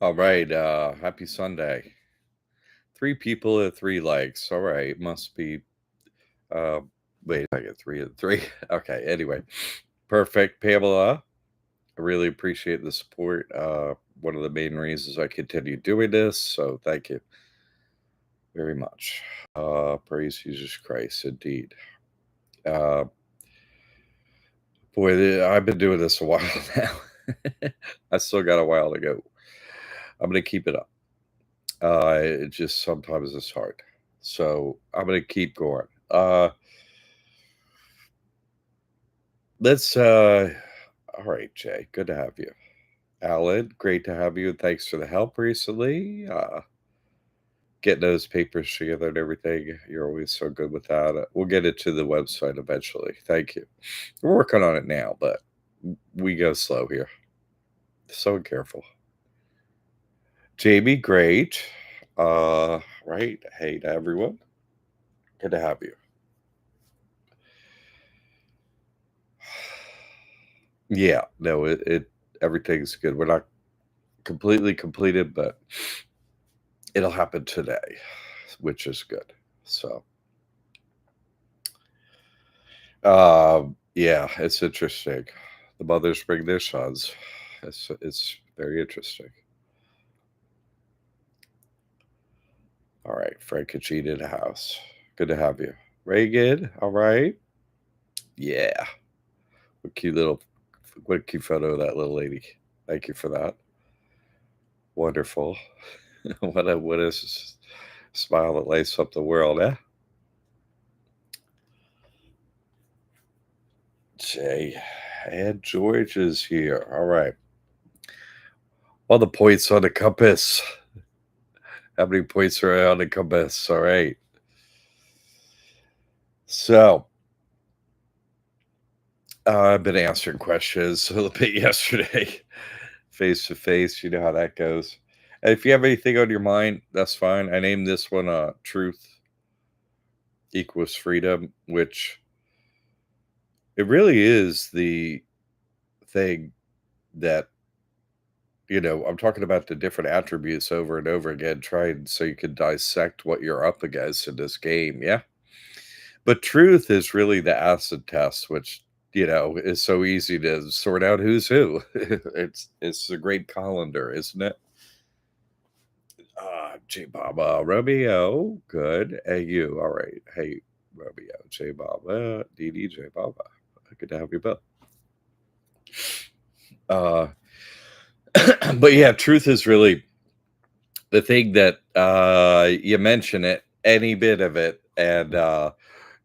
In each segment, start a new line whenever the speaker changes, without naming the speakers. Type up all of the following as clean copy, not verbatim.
All right, happy Sunday. 3 people at 3 likes. All right, must be, uh, wait, I get 3 of 3. Okay, anyway, perfect. Pamela, I really appreciate the support. One of the main reasons I continue doing this, so thank you very much. Praise Jesus Christ, indeed. Uh, I've been doing this a while now. I still got a while to go. I'm gonna keep it up. It just sometimes it's hard. So I'm gonna keep going. Let's all right, Jay. Good to have you. Alan, great to have you, and thanks for the help recently. Getting those papers together and everything. You're always so good with that. We'll get it to the website eventually. Thank you. We're working on it now, but we go slow here. So careful. Jamie, great. Right. Hey to everyone. Good to have you. Yeah, no, it everything's good. We're not completely completed, but it'll happen today, which is good. So, yeah, it's interesting. The mothers bring their sons. It's very interesting. All right, Frank Kachina in the house. Good to have you. Reagan, all right. Yeah. What cute little what a cute photo of that little lady. Thank you for that. Wonderful. What a smile that lights up the world, eh? Jay and George is here. All right. All the points on the compass. How many points are on the compass? All right. So I've been answering questions a little bit yesterday, face to face. You know how that goes. And if you have anything on your mind, that's fine. I named this one Truth Equals Freedom, which it really is the thing that I'm talking about the different attributes over and over again, trying so you can dissect what you're up against in this game. Yeah. But truth is really the acid test, which, is so easy to sort out who's who. It's a great colander, isn't it? J Baba, Romeo, good. Hey, you, all right. Hey, Romeo, J Baba, DD, J Baba. Good to have you both. Uh, but yeah, truth is really the thing that you mention it, any bit of it, and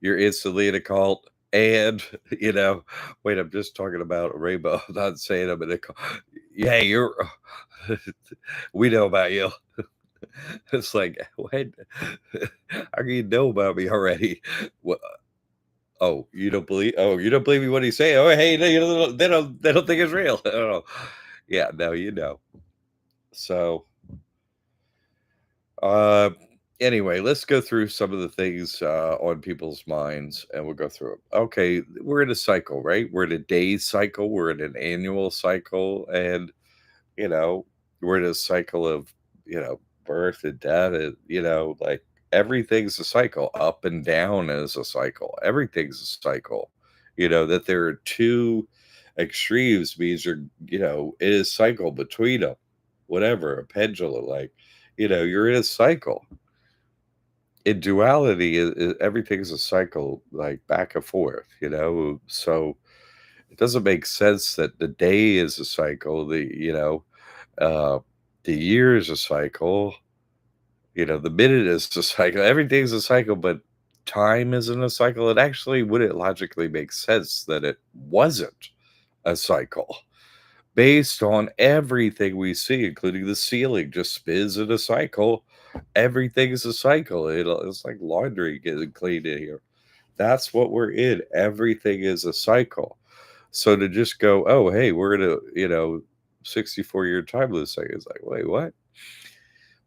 you're instantly in a cult. And wait, I'm just talking about a rainbow. I'm not saying I'm in a cult. Yeah, you're. We know about you. It's like, what? How can you know about me already? What? Oh, you don't believe? Oh, you don't believe me? What he's saying? Oh, hey, they don't think it's real. I don't know. Yeah, no, you know. So Uh, anyway, let's go through some of the things on people's minds, and we'll go through them. Okay, we're in a cycle, right? We're in a day cycle. We're in an annual cycle, and you know, we're in a cycle of birth and death. And, like everything's a cycle. Up and down is a cycle. Everything's a cycle. That there are two extremes means it is cycle between them. Whatever a pendulum, like you're in a cycle. In duality, everything's a cycle, like back and forth. So it doesn't make sense that the day is a cycle. Uh, the year is a cycle. The minute is a cycle. Everything's a cycle, but time isn't a cycle. It actually wouldn't logically make sense that it wasn't a cycle based on everything we see, including the ceiling, just spins in a cycle. Everything is a cycle. It's like laundry getting cleaned in here. That's what we're in. Everything is a cycle. So to just go, oh, hey, we're in a 64-year timeless thing. It's like, wait, what?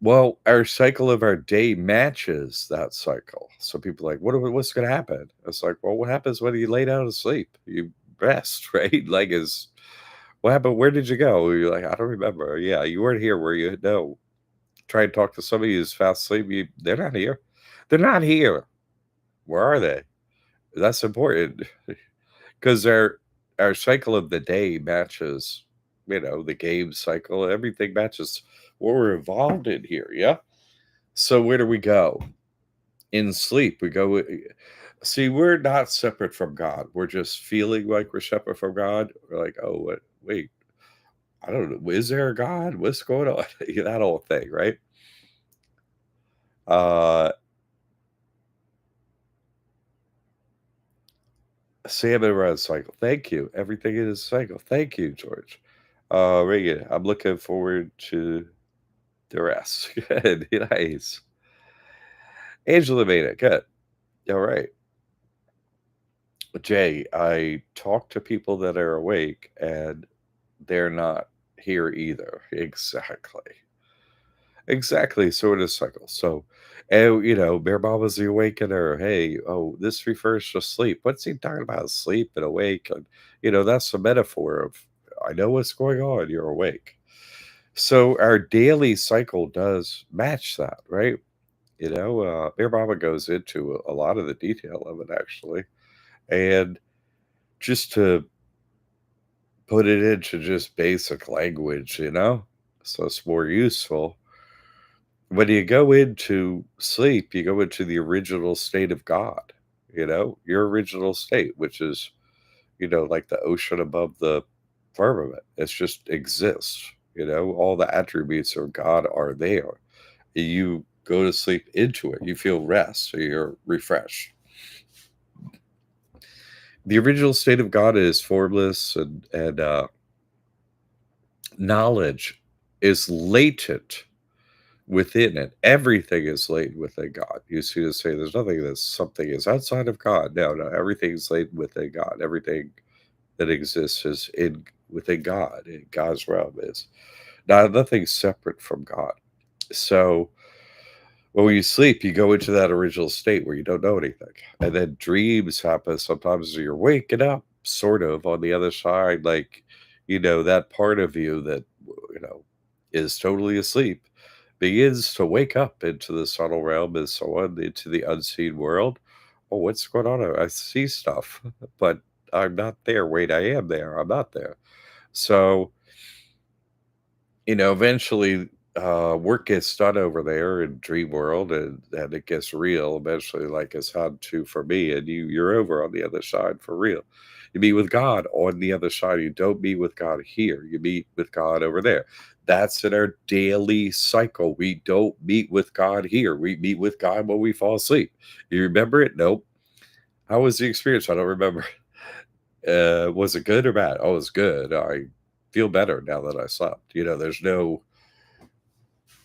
Well, our cycle of our day matches that cycle. So people are like, what's going to happen? It's like, well, what happens when you lay down to sleep? You rest, right? Like, is What happened? Where did you go? You're like, I don't remember. Yeah, you weren't here, were you? No. Try and talk to somebody who's fast asleep. They're not here. They're not here. Where are they? That's important because our cycle of the day matches, the game cycle. Everything matches what we're involved in here. Yeah. So where do we go? In sleep, we go. See, we're not separate from God. We're just feeling like we're separate from God. We're like, oh, wait, I don't know. Is there a God? What's going on? That whole thing, right? Uh, Salmon run cycle. Thank you. Everything is a cycle. Thank you, George. Reagan, I'm looking forward to the rest. Good. Nice. Angela made it. Good. All right. Jay, I talk to people that are awake and they're not here either. Exactly. Exactly. Sort of cycle. So, and Bear Mama's the awakener. Hey, oh, this refers to sleep. What's he talking about? Sleep and awake. And, that's the metaphor of I know what's going on. You're awake. So our daily cycle does match that, right? Bear Mama goes into a lot of the detail of it actually. And just to put it into just basic language, so it's more useful. When you go into sleep, you go into the original state of God, your original state, which is, like the ocean above the firmament. It just exists, all the attributes of God are there. You go to sleep into it, you feel rest, so you're refreshed. The original state of God is formless and knowledge is latent within it. Everything is latent within God. You see to say there's nothing that something is outside of God. No, no, everything's latent within God. Everything that exists is in within God. In God's realm is nothing separate from God. So when you sleep, you go into that original state where you don't know anything. And then dreams happen sometimes you're waking up sort of on the other side, like, that part of you that, is totally asleep begins to wake up into the subtle realm and so on, into the unseen world. Oh, what's going on? I see stuff, but I'm not there. Wait, I am there. I'm not there. So, eventually, work gets done over there in dream world and it gets real eventually, like it's had to for me. And you're over on the other side for real. You meet with God on the other side. You don't meet with God here. You meet with God over there. That's in our daily cycle. We don't meet with God here. We meet with God when we fall asleep. You remember it? Nope. How was the experience? I don't remember. Was it good or bad? Oh, it was good. I feel better now that I slept. There's no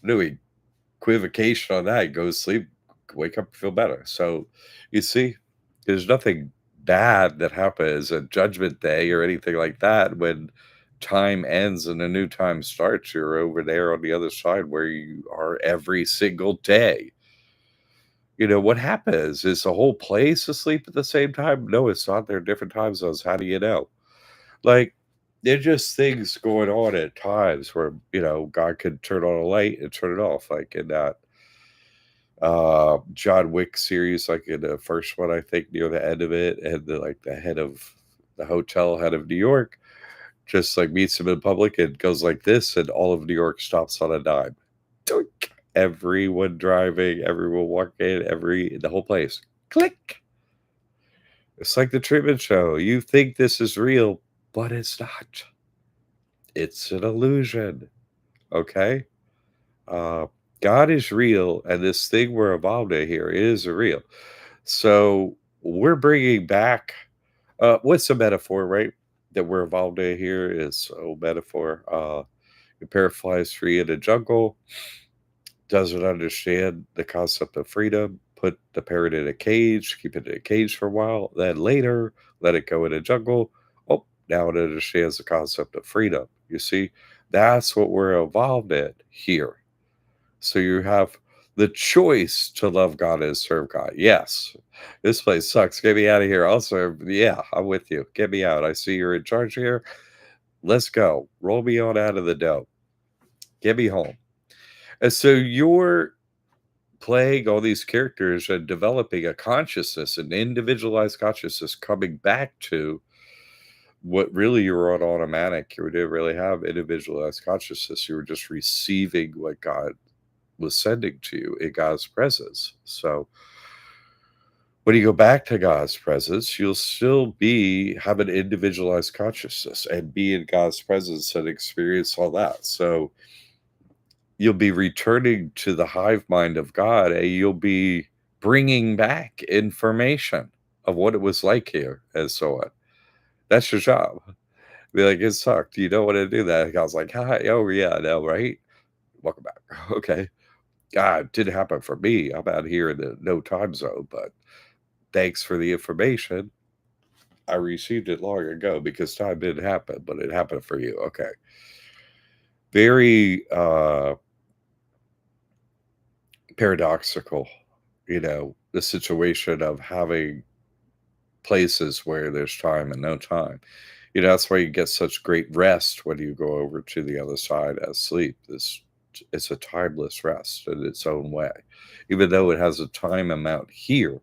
equivocation on that. Go to sleep, wake up, feel better. So you see, there's nothing bad that happens at Judgment Day or anything like that. When time ends and a new time starts, you're over there on the other side where you are every single day. What happens? Is the whole place asleep at the same time? No, it's not. There are different time zones. How do you know? Like, there's just things going on at times where, God could turn on a light and turn it off, like in that John Wick series, like in the first one, I think near the end of it, and the head of the hotel, head of New York, just like meets him in public and goes like this, and all of New York stops on a dime. Doink. Everyone driving, everyone walking, the whole place. Click. It's like the Truman Show. You think this is real, but it's not. It's an illusion. Okay? Uh, God is real, and this thing we're involved in here is real. So we're bringing back what's a metaphor, right? That we're involved in here is a metaphor. A pair flies free in a jungle, doesn't understand the concept of freedom, put the parrot in a cage, keep it in a cage for a while, then later let it go in a jungle. Oh, now it understands the concept of freedom. You see, that's what we're involved in here. So you have the choice to love God and serve God. Yes, this place sucks. Get me out of here. Also, yeah, I'm with you. Get me out. I see you're in charge here. Let's go. Roll me on out of the dough. Get me home. And so you're playing all these characters and developing a consciousness, an individualized consciousness, coming back to what really you were on automatic. You didn't really have individualized consciousness. You were just receiving what God was sending to you in God's presence. So when you go back to God's presence, you'll still have an individualized consciousness and be in God's presence and experience all that. So you'll be returning to the hive mind of God, and you'll be bringing back information of what it was like here and so on. That's your job. Be like, it sucked. You don't want to do that. And I was like, hi. Oh, yeah, I know, right? Welcome back. Okay. God, it didn't happen for me. I'm out here in the no time zone, but thanks for the information. I received it long ago because time didn't happen, but it happened for you. Okay. Very paradoxical, the situation of having places where there's time and no time. That's why you get such great rest when you go over to the other side as sleep. It's a timeless rest in its own way. Even though it has a time amount here,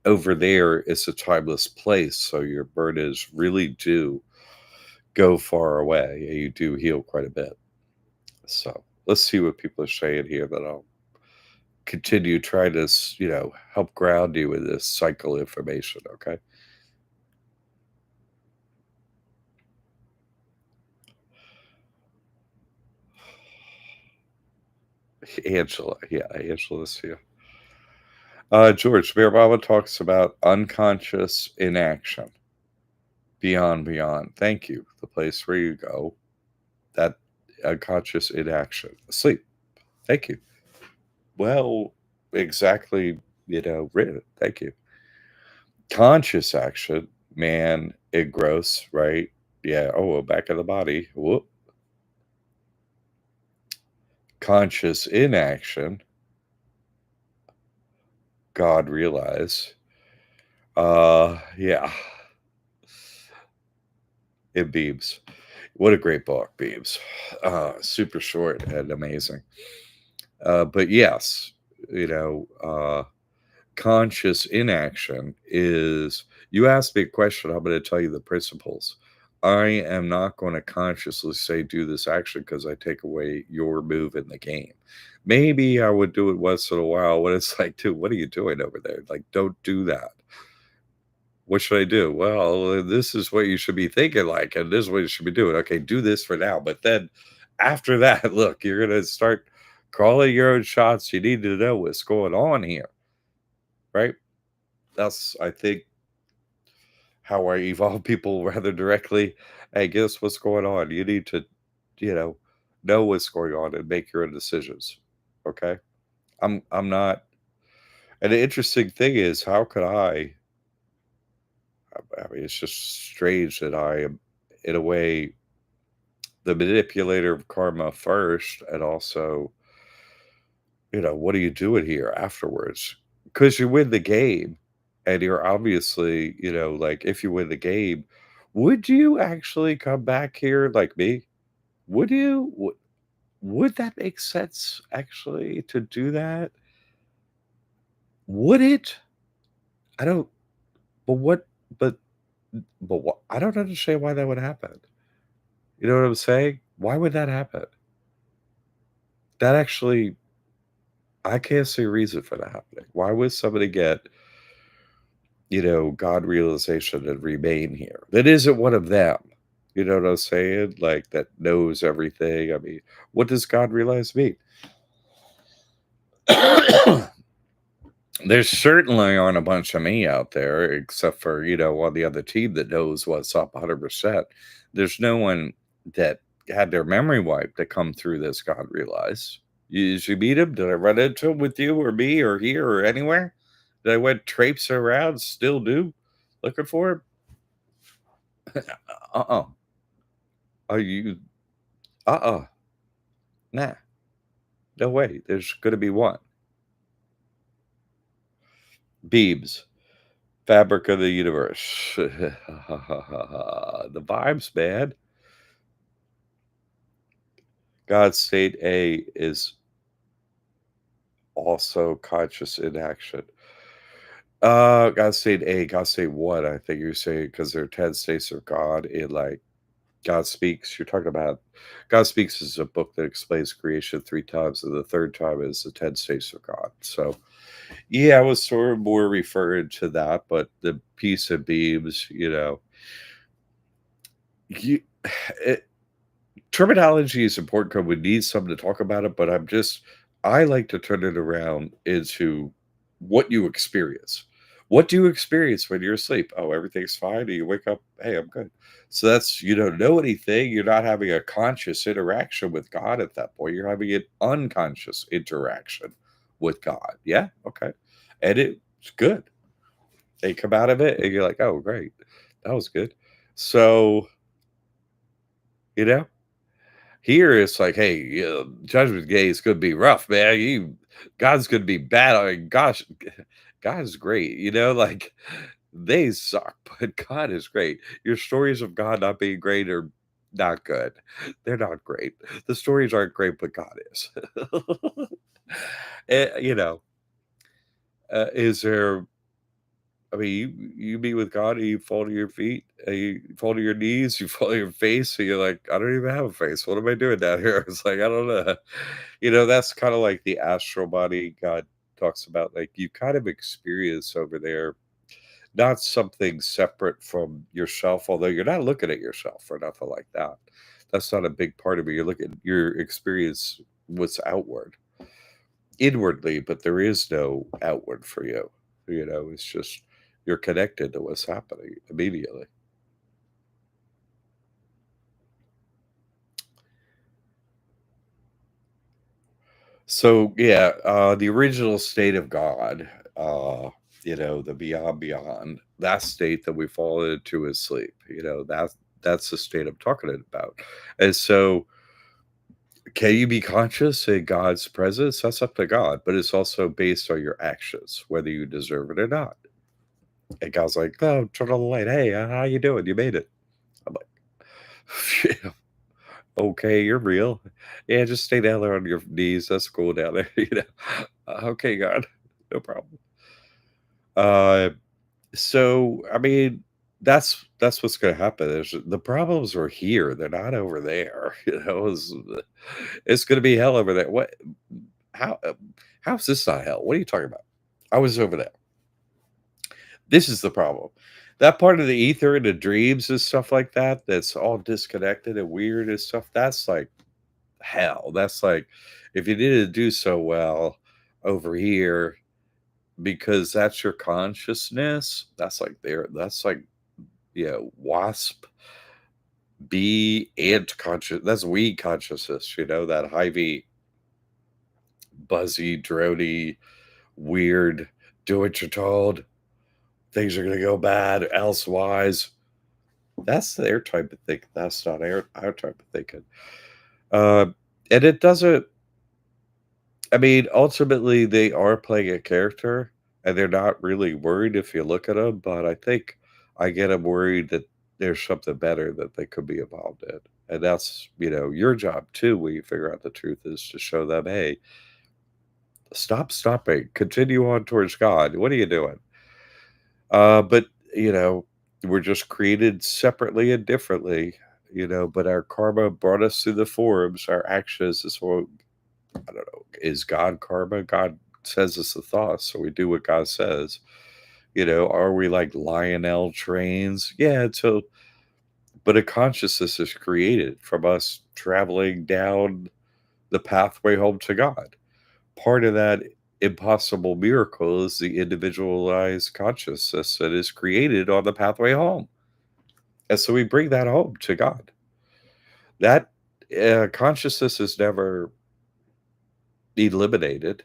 over there it's a timeless place. So your burdens really do go far away. And you do heal quite a bit. So let's see what people are saying here that I'll continue trying to, help ground you with this cycle information. Okay. Angela. Yeah. Angela's here. George, Bear Baba talks about unconscious inaction. Beyond. Thank you. The place where you go, that unconscious inaction. Sleep. Thank you. Well, exactly, written. Thank you. Conscious action, man, it gross, right? Yeah. Oh, well, back of the body. Whoop. Conscious inaction, God realize. Yeah. It beams. What a great book, Beams. Super short and amazing. But yes, you know, uh, conscious inaction is, you asked me a question, I'm going to tell you the principles. I am not going to consciously say do this action because I take away your move in the game. Maybe I would do it once in a while when it's like, dude, what are you doing over there? Like, don't do that. What should I do? Well, this is what you should be thinking like, and this is what you should be doing. Okay, do this for now. But then after that, look, you're going to start calling your own shots. You need to know what's going on here, right? That's, I think, how I evolve people rather directly. Hey, guess what's going on? You need to, you know what's going on and make your own decisions. Okay. I'm not, and the interesting thing is, how could I mean, it's just strange that I am, in a way, the manipulator of karma first, and also, what are you doing here afterwards? Because you win the game, and you're obviously, like, if you win the game, would you actually come back here like me? Would you? Would that make sense actually to do that? Would it? I don't. But what? But what? I don't understand why that would happen. You know what I'm saying? Why would that happen? That actually, I can't see a reason for that happening. Why would somebody get, God realization and remain here? That isn't one of them. You know what I'm saying? Like, that knows everything. I mean, what does God realize mean? There certainly aren't a bunch of me out there, except for, on the other team that knows what's up 100%. There's no one that had their memory wiped to come through this, God realized. Did you meet him? Did I run into him with you or me or here or anywhere? Did I went traipsing around, still do, looking for him? Uh-uh. Are you? Uh-uh. Nah. No way. There's going to be one. Beebs. Fabric of the universe. The vibes, man. God state A is also conscious inaction. God state A, God state what? I think you're saying because there are 10 states of God in like God Speaks. You're talking about God Speaks is a book that explains creation 3 times, and the 3rd time is the 10 states of God. So, yeah, I was sort of more referring to that, but the piece of beams, you, it, terminology is important because we need something to talk about it, but I like to turn it around into what you experience. What do you experience when you're asleep? Oh, everything's fine. And you wake up, hey, I'm good. So that's, you don't know anything. You're not having a conscious interaction with God at that point. You're having an unconscious interaction with God. Yeah. Okay. And it's good. They come out of it and you're like, oh, great. That was good. So, you know, here it's like, hey, Judgment Day is gonna be rough, man. God's gonna be bad. I mean, gosh, God is great. Like they suck, but God is great. Your stories of God not being great are not good. They're not great. The stories aren't great, but God is. Eh, is there I mean, you meet with God and you fall to your feet, and you fall to your knees, you fall to your face, and you're like, I don't even have a face. What am I doing down here? It's like, I don't know. That's kind of like the astral body God talks about. Like you kind of experience over there, not something separate from yourself, although you're not looking at yourself or nothing like that. That's not a big part of it. You're looking your experience what's outward inwardly, but there is no outward for you. It's just you're connected to what's happening immediately. So yeah, the original state of God, the beyond beyond, that state that we fall into is sleep. That's the state I'm talking about. And so can you be conscious in God's presence? That's up to God, but it's also based on your actions, whether you deserve it or not. And God's like, "Oh, turn on the light. Hey, how you doing? You made it." I'm like, "Yeah, okay, you're real. Yeah, just stay down there on your knees. That's cool down there." Okay, God, no problem. Uh, so I mean, that's what's going to happen. Is the problems are here. They're not over there. It's going to be hell over there. What? How? How's this not hell? What are you talking about? I was over there. This is the problem. That part of the ether and the dreams and stuff like that, that's all disconnected and weird and stuff, that's like hell. That's like if you didn't do so well over here because that's your consciousness, that's like, wasp, bee, ant conscious. That's weed consciousness, that hivey, buzzy, drony, weird, do what you're told. Things are going to go bad elsewise. That's their type of thinking. That's not our type of thinking. Uh, and it doesn't. I mean, ultimately, they are playing a character, and they're not really worried if you look at them. But I think I get them worried that there's something better that they could be involved in, and that's your job too. When you figure out the truth, is to show them, hey, stop stopping, continue on towards God. What are you doing? But you know, we're just created separately and differently, but our karma brought us through the forms. Our actions is what I don't know. Is God karma? God says it's the thoughts, so we do what God says. Are we like Lionel trains? Yeah, so but a consciousness is created from us traveling down the pathway home to God. Part of that impossible miracle is the individualized consciousness that is created on the pathway home. And so we bring that home to God. That consciousness is never eliminated.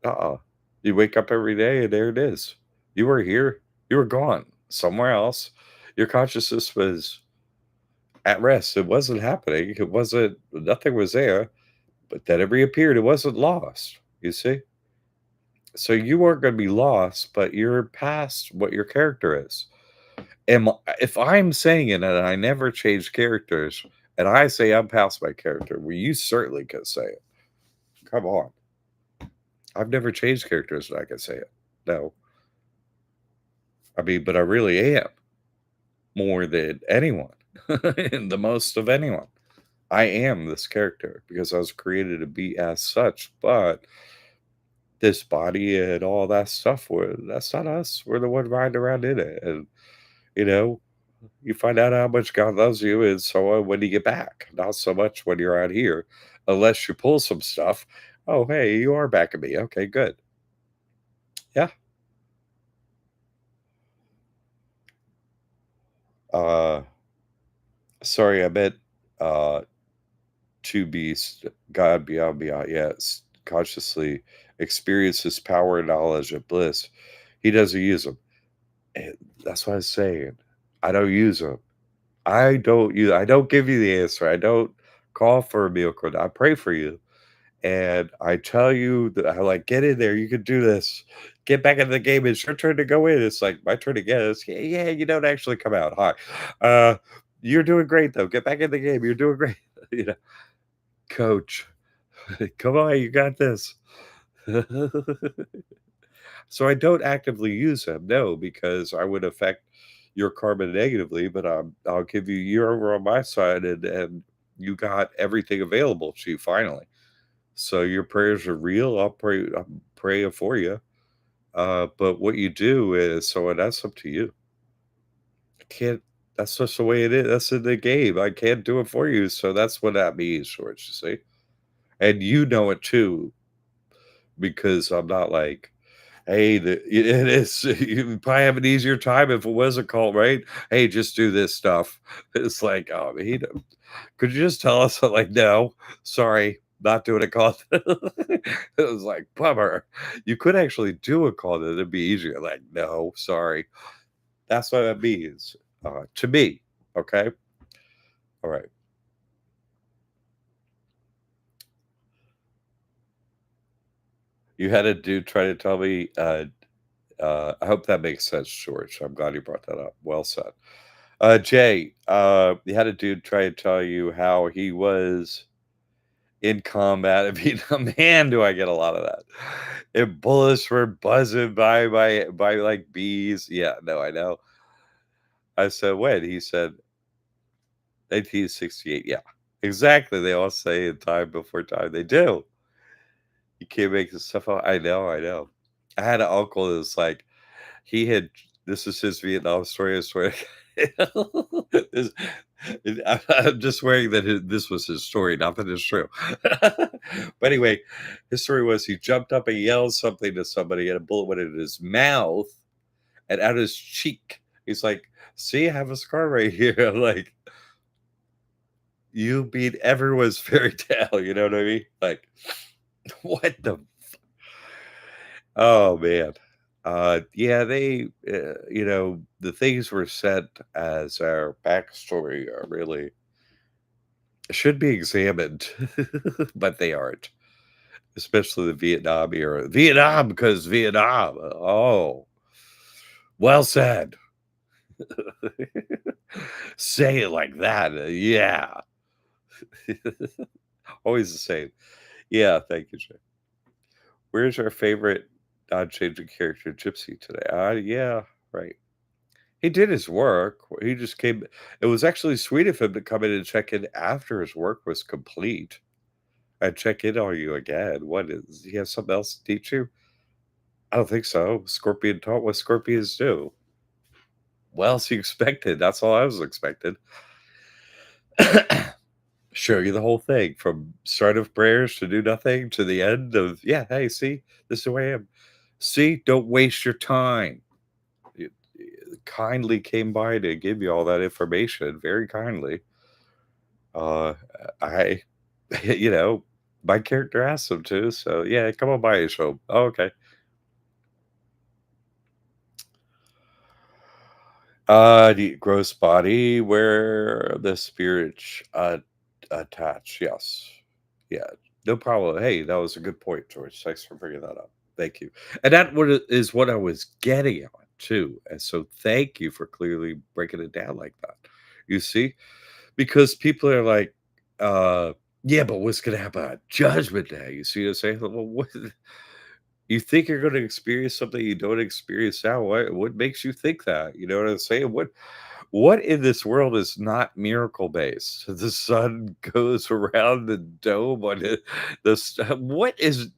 Uh-uh. You wake up every day and there it is. You were here, you were gone somewhere else. Your consciousness was at rest. It wasn't happening. Nothing was there, but then it reappeared. It wasn't lost, you see? So you aren't going to be lost, but you're past what your character is. If I'm saying it and I never change characters, And I say I'm past my character. Well, you certainly can say it. Come on. I've never changed characters and I can say it. No. I mean, but I really am more than anyone and the most of anyone. I am this character because I was created to be as such, but this body and all that stuff, that's not us. We're the one riding around in it. And, you know, you find out how much God loves you and so on when you get back. Not so much when you're out here, unless you pull some stuff. Oh, hey, you are back at me. Okay, good. Yeah. Uh, sorry, I meant uh, to be God beyond beyond. Yes, consciously experience His power, knowledge, and bliss. He doesn't use them. And that's what I was saying. I don't use them. I don't give you the answer. I don't call for a miracle. I pray for you. And I tell you that I like get in there. You can do this. Get back in the game. It's your turn to go in. It's like my turn to get. It's, yeah, yeah. You don't actually come out. Hi. Uh, you're doing great though. Get back in the game. You're doing great. You know, coach. Come on, you got this. So I don't actively use them, no, because I would affect your karma negatively, but I'll give you you're over on my side and you got everything available to you finally. So your prayers are real. I'm praying for you. But what you do is so that's up to you. I can't that's just the way it is. That's in the game. I can't do it for you. So that's what that means, George, you see. And you know it too, because I'm not like hey, it is you probably have an easier time if it was a cult, right? "Hey, just do this stuff." It's like, "Oh, he d could you just tell us?" I'm like, "No, sorry, not doing a cult." It was like, "Bummer." You could actually do a cult and it'd be easier. Like, "No, sorry." That's what that means, to me, okay? Alright. You had a dude try to tell me, I hope that makes sense, George. I'm glad you brought that up. Well said. Jay, you had a dude try to tell you how he was in combat in Vietnam. Man, do I get a lot of that. And bullets were buzzing by like bees. Yeah, no, I know. I said, when? He said 1968. Yeah, exactly. They all say in time before time. They do. You can't make this stuff up. I know, I know. I had an uncle that was like, he had this is his Vietnam story, I swear. This I'm just swearing that this was his story, not that it's true. But anyway, his story was he jumped up and yelled something to somebody, and a bullet went in his mouth and out his cheek. He's like, "See, I have a scar right here." I'm like, "You beat everyone's fairy tale," you know what I mean? Like, what the oh, man. Yeah, the things were set as our backstory are really should be examined, but they aren't, especially the Vietnam era. Vietnam, because Vietnam. Oh, well said. Say it like that. Yeah. Always the same. Yeah, thank you, Jay. Where's our favorite non-changing character, Gypsy, today? Yeah, right. He did his work. He just came it was actually sweet of him to come in and check in after his work was complete and check in on you again. What is does he have something else to teach you? I don't think so. Scorpion taught what scorpions do. What else you expected? That's all I was expecting. Show you the whole thing from start of prayers to do nothing to the end of, yeah, hey, see, this is who I am. See, don't waste your time. Kindly came by to give you all that information, very kindly. Uh, I, you know, my character asked him to, so yeah, come on by and show 'em. Oh, okay. The gross body where the spirit attach. Yes, yeah, no problem. Hey, that was a good point, George. Thanks for bringing that up. Thank you. And that is what I was getting at too. And so, thank you for clearly breaking it down like that. You see. because people are like, uh, "Yeah, but what's gonna happen on Judgment Day?" You see what I'm saying? Well, what you think you're gonna experience something you don't experience now? What makes you think that? You know what I'm saying? What in this world is not miracle based? The sun goes around the dome on it. What is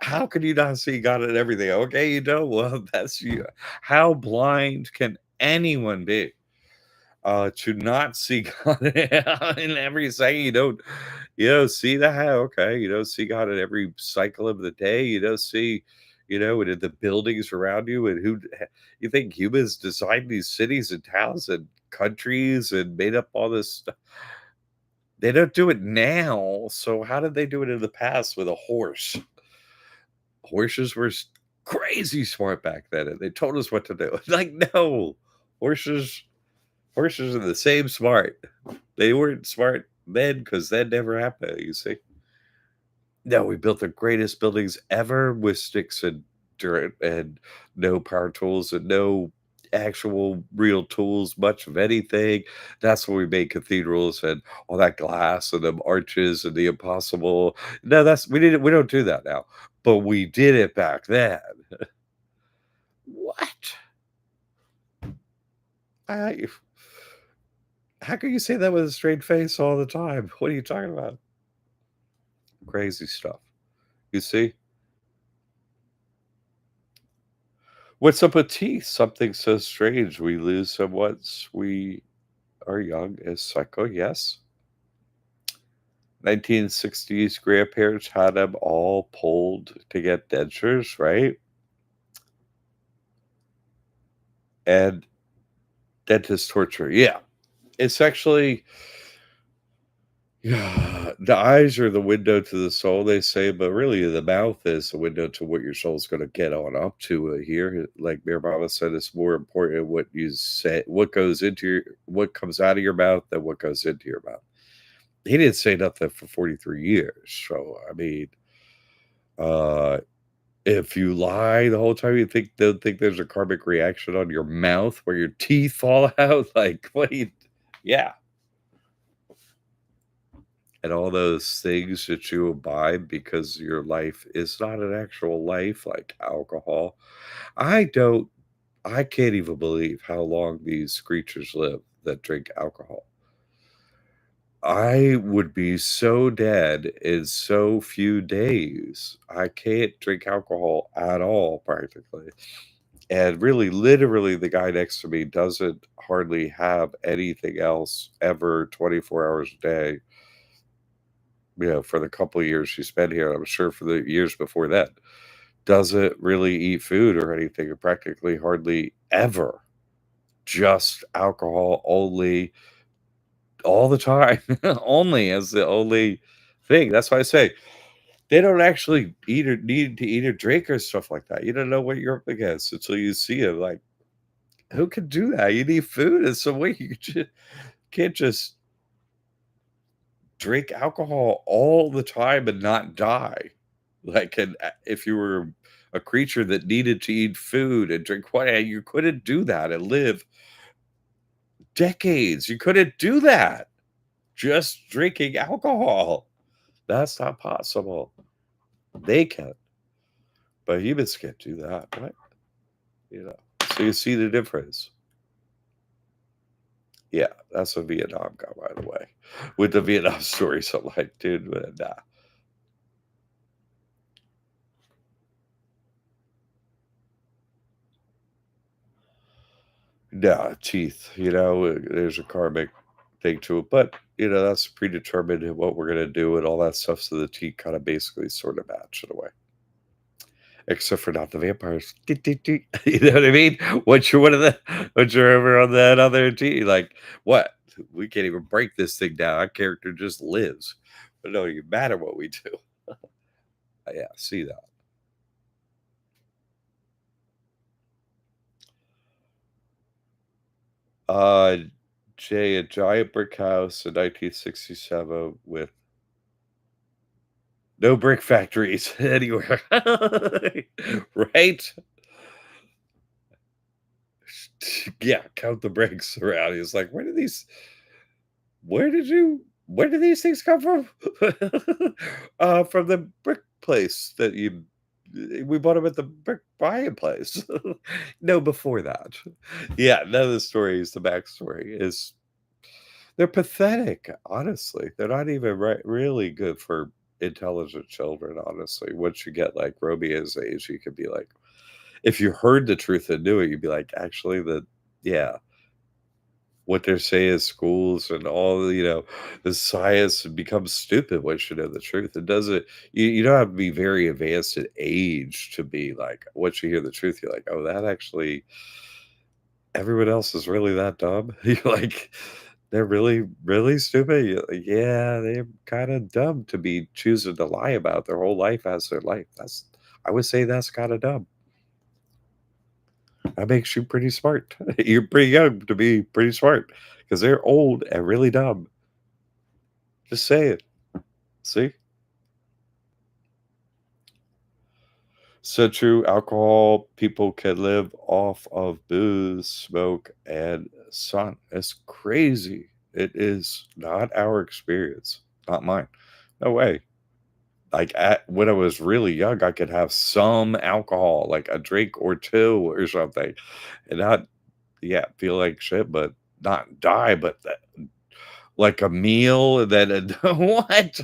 how can you not see God in everything? Okay, you don't. Well, that's you. How blind can anyone be? To not see God in every second. You don't see that? Okay. You don't see God in every cycle of the day. You don't see, and in the buildings around you and you think humans designed these cities and towns and countries and made up all this stuff. They don't do it now. So how did they do it in the past with a horse? Horses were crazy smart back then, and they told us what to do. Like, no, horses Horses are the same smart. They weren't smart then because that never happened, you see? No, we built the greatest buildings ever with sticks and dirt and no power tools and no actual real tools, much of anything. That's when we made cathedrals and all that glass and them arches and the impossible. No, we don't do that now, but we did it back then. What? I How can you say that with a straight face all the time? What are you talking about? Crazy stuff. You see? What's up with teeth? Something so strange. We lose them once we are young is psycho, yes. 1960s grandparents had them all pulled to get dentures, right? And dentist torture. Yeah. It's actually yeah, the eyes are the window to the soul, they say, but really the mouth is the window to what your soul's going to get on up to here. Like Mir Mama said, it's more important what you say, what comes out of your mouth than what goes into your mouth. He didn't say nothing for 43 years. So, I mean, uh, if you lie the whole time, don't think there's a karmic reaction on your mouth where your teeth fall out. Like, yeah. And all those things that you imbibe because your life is not an actual life, like alcohol. I don't I can't even believe how long these creatures live that drink alcohol. I would be so dead in so few days. I can't drink alcohol at all, practically. And really, literally, the guy next to me doesn't hardly have anything else ever 24 hours a day, for the couple of years she spent here. I'm sure for the years before that, doesn't really eat food or anything, or practically hardly ever. Just alcohol only, all the time. Only as the only thing. That's why I say they don't actually eat or need to eat or drink or stuff like that. You don't know what you're up against until you see it. Like, who could do that? You need food in some way. Can't just drink alcohol all the time and not die. Like, if you were a creature that needed to eat food and drink water, you couldn't do that and live decades. You couldn't do that just drinking alcohol. That's not possible. They can, but humans can't do that, right? You know. So you see the difference. Yeah, that's a Vietnam guy, by the way. With the Vietnam stories, I'm like, dude, nah. Nah, teeth, there's a karmic thing to it, but that's predetermined in what we're gonna do and all that stuff. So the teeth kind of basically sort of match in a way. Except for not the vampires. You know what I mean? Once you're over on that other team, like, what? We can't even break this thing down. Our character just lives. But no, you matter what we do. Yeah, see that. Uh Jay, a giant brick house in 1967 with no brick factories anywhere. Right? Yeah, count the bricks around. He's like, where do these where did these things come from?" From the brick place that you we bought them at the brick buying place." No, before that. Yeah, none of the stories, the backstory is they're pathetic, honestly. They're not even really good for intelligent children, honestly. Once you get, like, Romeo's age, you could be like if you heard the truth and knew it, you'd be like, "Actually, yeah, what they're saying in schools and all, the science becomes stupid once you know the truth. It doesn't you don't have to be very advanced in age to be like, once you hear the truth, you're like, "Oh, that actually everyone else is really that dumb?" You're like, "They're really, really stupid?" You're like, "Yeah, they're kinda dumb to be choosing to lie about their whole life as their life." I would say that's kinda dumb. That makes you pretty smart. You're pretty young to be pretty smart because 'cause they're old and really dumb. Just say it. See? So true. Alcohol, people can live off of booze, smoke, and sun. It's crazy. It is not our experience, not mine. No way. Like when I was really young, I could have some alcohol, like a drink or two or something, and not, yeah, feel like shit, but not die. But like a meal and then what?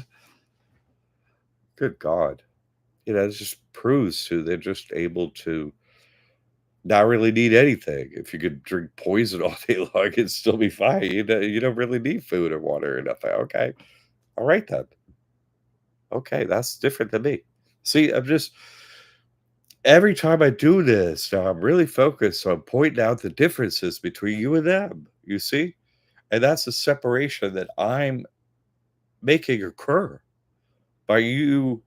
Good God. It just proves to they're just able to not really need anything. If you could drink poison all day long, it'd still be fine. You don't really need food or water or nothing. Okay. All right then. Okay, that's different than me. See, I'm just every time I do this, now I'm really focused on pointing out the differences between you and them. You see? And that's the separation that I'm making occur by you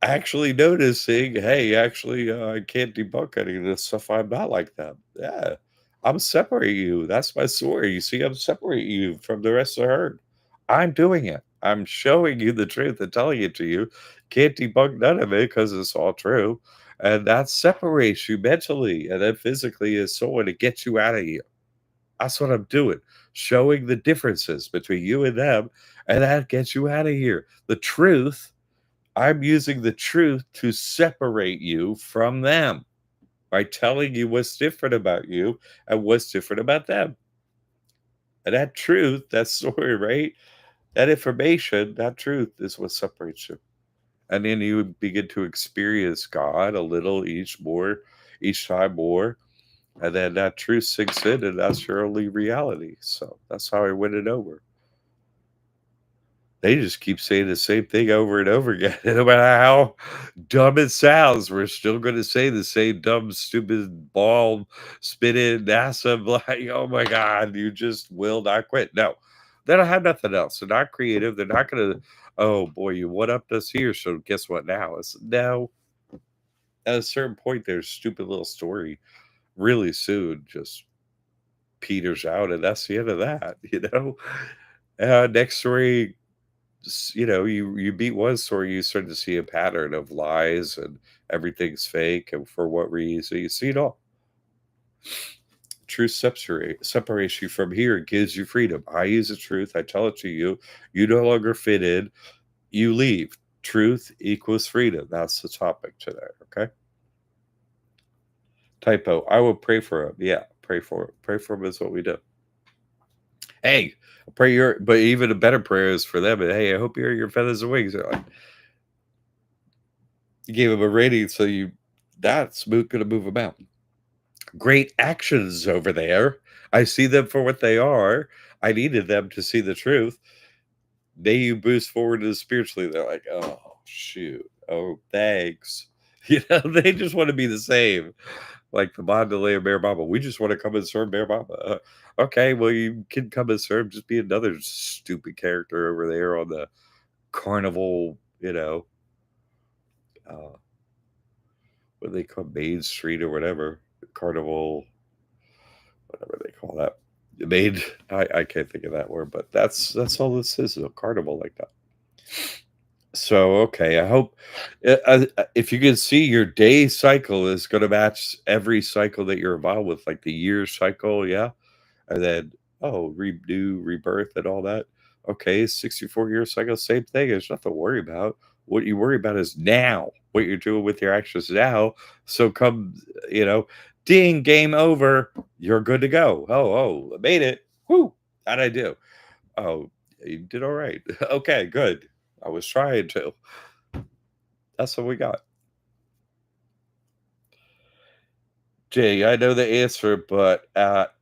actually noticing, "Hey, actually, I can't debunk any of this stuff. I'm not like them." Yeah. I'm separating you. That's my story. You see, I'm separating you from the rest of the herd. I'm doing it. I'm showing you the truth and telling it to you. Can't debunk none of it because it's all true. And that separates you mentally and then physically as someone to get you out of here. That's what I'm doing. Showing the differences between you and them, and that gets you out of here. The truth I'm using the truth to separate you from them by telling you what's different about you and what's different about them. And that truth, that story, right? That information, that truth is what separates you. And then you begin to experience God a little each time more. And then that truth sinks in, and that's your only reality. So that's how I win it over. They just keep saying the same thing over and over again. No matter how dumb it sounds, we're still gonna say the same dumb, stupid ball spinning NASA like, "Oh my god, you just will not quit." No, they don't have nothing else. They're not creative. They're not gonna, "Oh boy, you one-upped us here, so guess what now?" It's no. At a certain point, their stupid little story really soon just peters out, and that's the end of that, you know? Next story you beat one story, you start to see a pattern of lies and everything's fake and for what reason. You see it all. Truth separates you from here. It gives you freedom. I use the truth. I tell it to you. You no longer fit in. You leave. Truth equals freedom. That's the topic today. Okay. Typo. I will pray for him. Yeah. Pray for him. Pray for him is what we do. Hey, pray your, but even a better prayer is for them. And hey, I hope your feathers and wings are like, you gave him a rating, so that's gonna move him out. Great actions over there. I see them for what they are. I needed them to see the truth. They you boost forward to spiritually. They're like, oh shoot. Oh, thanks. They just want to be the same. Like the Mandalay and Bear Mama. We just want to come and serve Bear Mama. Okay, well, you can come and serve. Just be another stupid character over there on the carnival, uh, what do they call Main Street or whatever. Carnival, whatever they call that. Made I can't think of that word, but that's all this is a carnival like that. So okay, I hope if you can see your day cycle is going to match every cycle that you're involved with, like the year cycle, yeah, and then renew, rebirth, and all that. Okay, 64-year cycle, same thing. There's nothing to worry about. What you worry about is now, what you're doing with your actions now. So come, you know, ding, game over. You're good to go. Oh, I made it. Whoo! How'd I do? Oh, you did all right. Okay, good. I was trying to. That's what we got. Jay, I know the answer, but at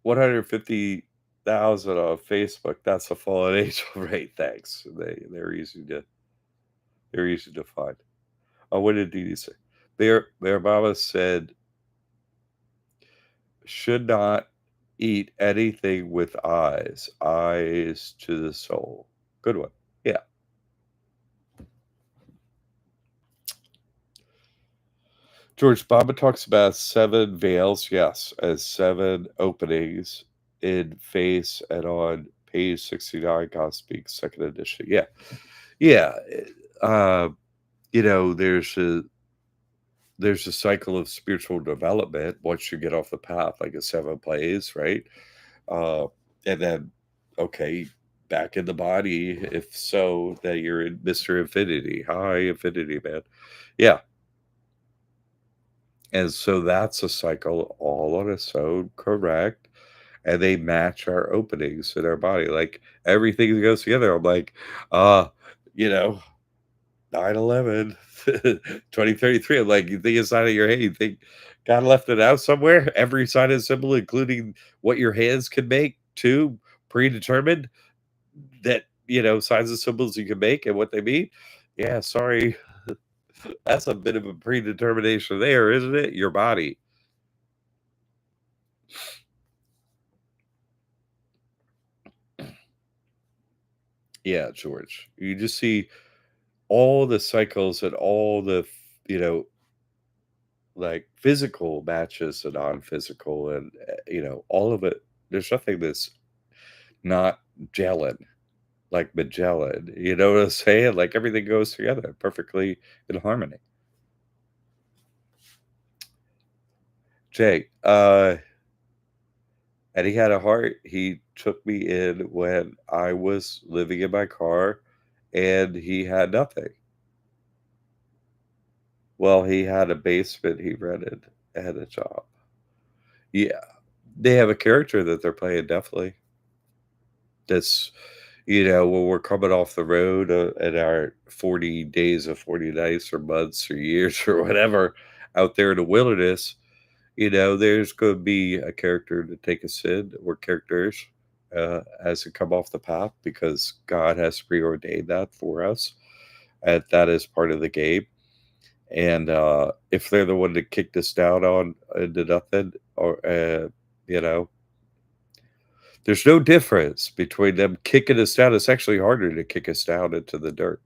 150,000 on Facebook, that's a fallen angel rate. Thanks. They're easy to find. Oh, what did Dee Dee say? Their mama said should not eat anything with eyes. Eyes to the soul. Good one. Yeah. George Baba talks about 7 veils, yes, as 7 openings in face and on page 69, God Speaks, second edition. Yeah. Yeah. Uh, there's a cycle of spiritual development once you get off the path, like a 7 plays, right? Uh, and then, okay, back in the body, if so, that you're in Mr. Infinity, high infinity, man. Yeah. And so that's a cycle all on its own, correct? And they match our openings in our body. Like everything that goes together. I'm like, uh, you know, 9/11, 2033. I'm like, you think inside of your head, you think God left it out somewhere? Every sign and symbol, including what your hands can make, too, predetermined that, signs and symbols you can make and what they mean. Yeah, sorry. That's a bit of a predetermination there, isn't it? Your body. Yeah, George. You just see all the cycles and all the, you know, like physical matches and non-physical and, all of it. There's nothing that's not gelling, like Magellan. You know what I'm saying? Like everything goes together perfectly in harmony. Jay, and he had a heart. He took me in when I was living in my car and he had nothing. Well, he had a basement he rented and a job. Yeah. They have a character that they're playing, definitely. That's, when we're coming off the road, in our 40 days or 40 nights or months or years or whatever out there in the wilderness, there's gonna be a character to take us in or characters, as we come off the path because God has preordained that for us, and that is part of the game. And, if they're the one that kicked us down on into nothing or, you know, there's no difference between them kicking us down. It's actually harder to kick us down into the dirt.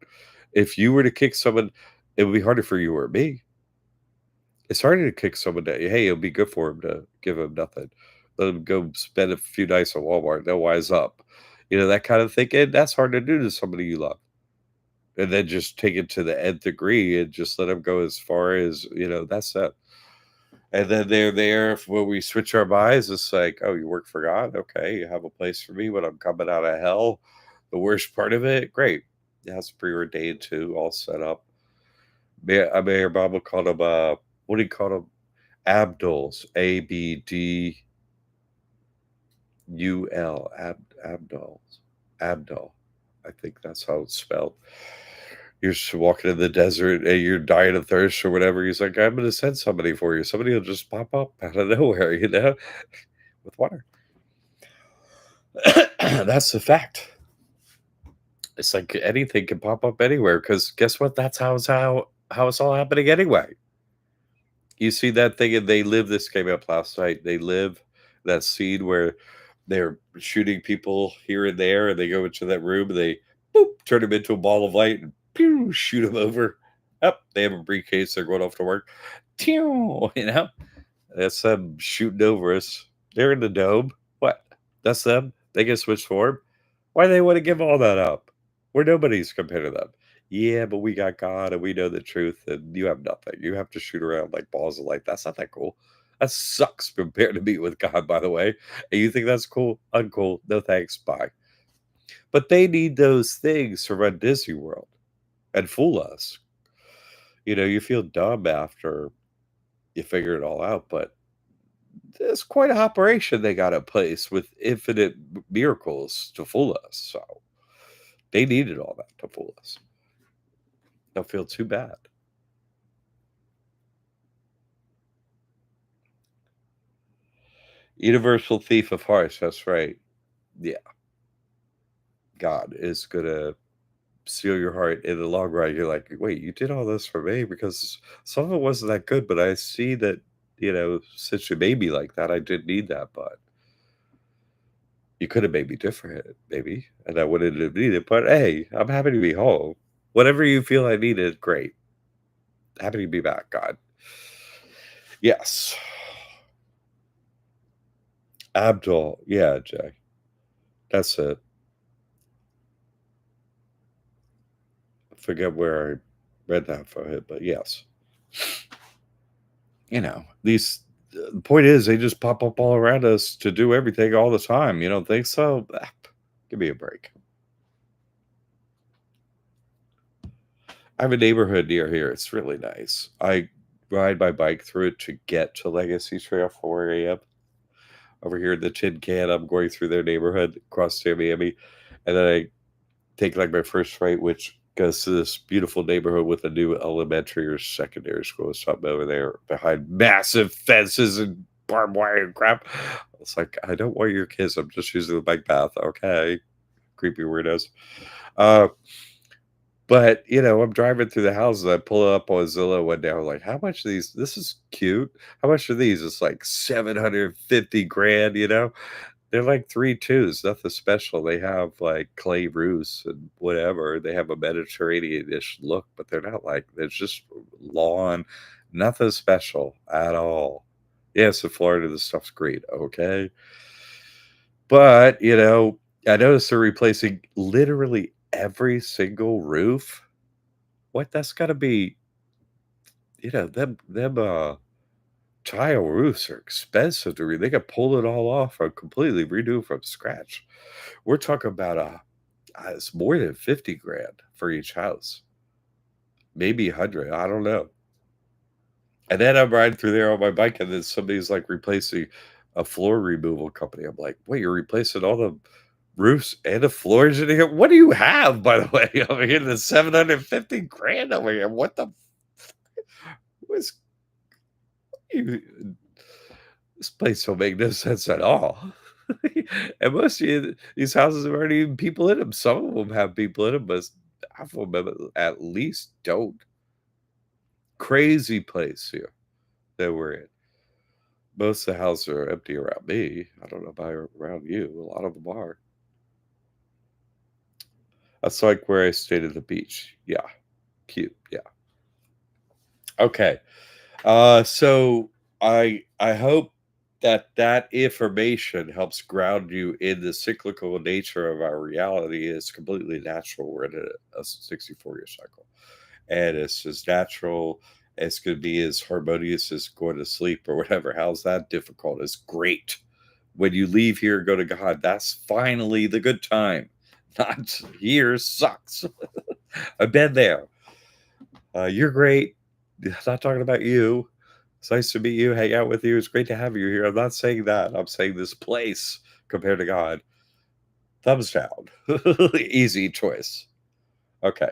If you were to kick someone, it would be harder for you or me. It's harder to kick someone down. Hey, it'll be good for him to give him nothing. Let him go spend a few nights at Walmart. They'll wise up. That kind of thinking, that's hard to do to somebody you love. And then just take it to the nth degree and just let them go as far as, that's it. And then they're there when we switch our minds. It's like, oh, you work for God? Okay, you have a place for me when I'm coming out of hell. The worst part of it, great. That's preordained too, all set up. Mayor Bible called them, what do you call them? Abduls, Abdul, Abduls, Abdul. I think that's how it's spelled. You're just walking in the desert and you're dying of thirst or whatever. He's like, I'm going to send somebody for you. Somebody will just pop up out of nowhere, with water. That's the fact. It's like anything can pop up anywhere because guess what? That's how it's all happening anyway. You see that thing, and they live this came up last night. They live that scene where they're shooting people here and there, and they go into that room and they boop, turn them into a ball of light and pew, shoot them over. Up, they have a briefcase. They're going off to work. Tew, that's them shooting over us. They're in the dome. What? That's them. They get switched form. Why do they want to give all that up? We're nobody's compared to them. Yeah, but we got God and we know the truth, and you have nothing. You have to shoot around like balls of light. That's not that cool. That sucks compared to me with God, by the way. And you think that's cool? Uncool. No thanks. Bye. But they need those things to run Disney World and fool us. You feel dumb after you figure it all out, but it's quite a operation they got in place with infinite miracles to fool us. So they needed all that to fool us. Don't feel too bad. Universal thief of hearts. That's right. Yeah, God is gonna seal your heart in the long run. You're like, wait, you did all this for me because some of it wasn't that good, but I see that since you made me like that, I did need that, but you could have made me different, maybe, and I wouldn't have needed. But hey, I'm happy to be home. Whatever you feel I needed, great. Happy to be back, God. Yes. Abdul. Yeah, Jay. That's it. I forget where I read that from it, but yes. These the point is they just pop up all around us to do everything all the time. You don't think so? Give me a break. I have a neighborhood near here. It's really nice. I ride my bike through it to get to Legacy Trail 4 a.m. Over here in the Tin Can. I'm going through their neighborhood across Miami. And then I take like my first right, which goes to this beautiful neighborhood with a new elementary or secondary school or something over there behind massive fences and barbed wire and crap. It's like, I don't want your kids. I'm just using the bike path. Okay. Creepy weirdos. Uh, but I'm driving through the houses. I pull up on Zillow one day. I'm like, how much are these? This is cute. How much are these? It's like 750 grand. They're like 3 twos, nothing special. They have, like, clay roofs and whatever. They have a Mediterranean-ish look, but they're not like it's just lawn, nothing special at all. Yes, in Florida, this stuff's great, okay? But, I noticed they're replacing literally every single roof. What? That's gotta be tile roofs are expensive to they could pull it all off or completely redo from scratch. We're talking about it's more than 50 grand for each house, maybe 100. I don't know. And then I'm riding through there on my bike, and then somebody's like replacing a floor removal company. I'm like, wait, you're replacing all the roofs and the floors in here? What do you have, by the way, over here? The 750 grand over here. What the? What's you? This place don't make no sense at all. And most of these houses have already even people in them. Some of them have people in them, but half of them at least don't. Crazy place here that we're in. Most of the houses are empty around me. I don't know about around you. A lot of them are. That's like where I stayed at the beach. Yeah. Cute. Yeah. Okay. So I hope that information helps ground you in the cyclical nature of our reality is completely natural. We're in a 64-year cycle, and it's as natural as could be, as harmonious as going to sleep or whatever. How's that difficult? It's great. When you leave here and go to God, that's finally the good time. Not here sucks. I've been there. You're great. Not talking about you. It's nice to meet you, hang out with you. It's great to have you here. I'm not saying that. I'm saying this place compared to God. Thumbs down. Easy choice. Okay.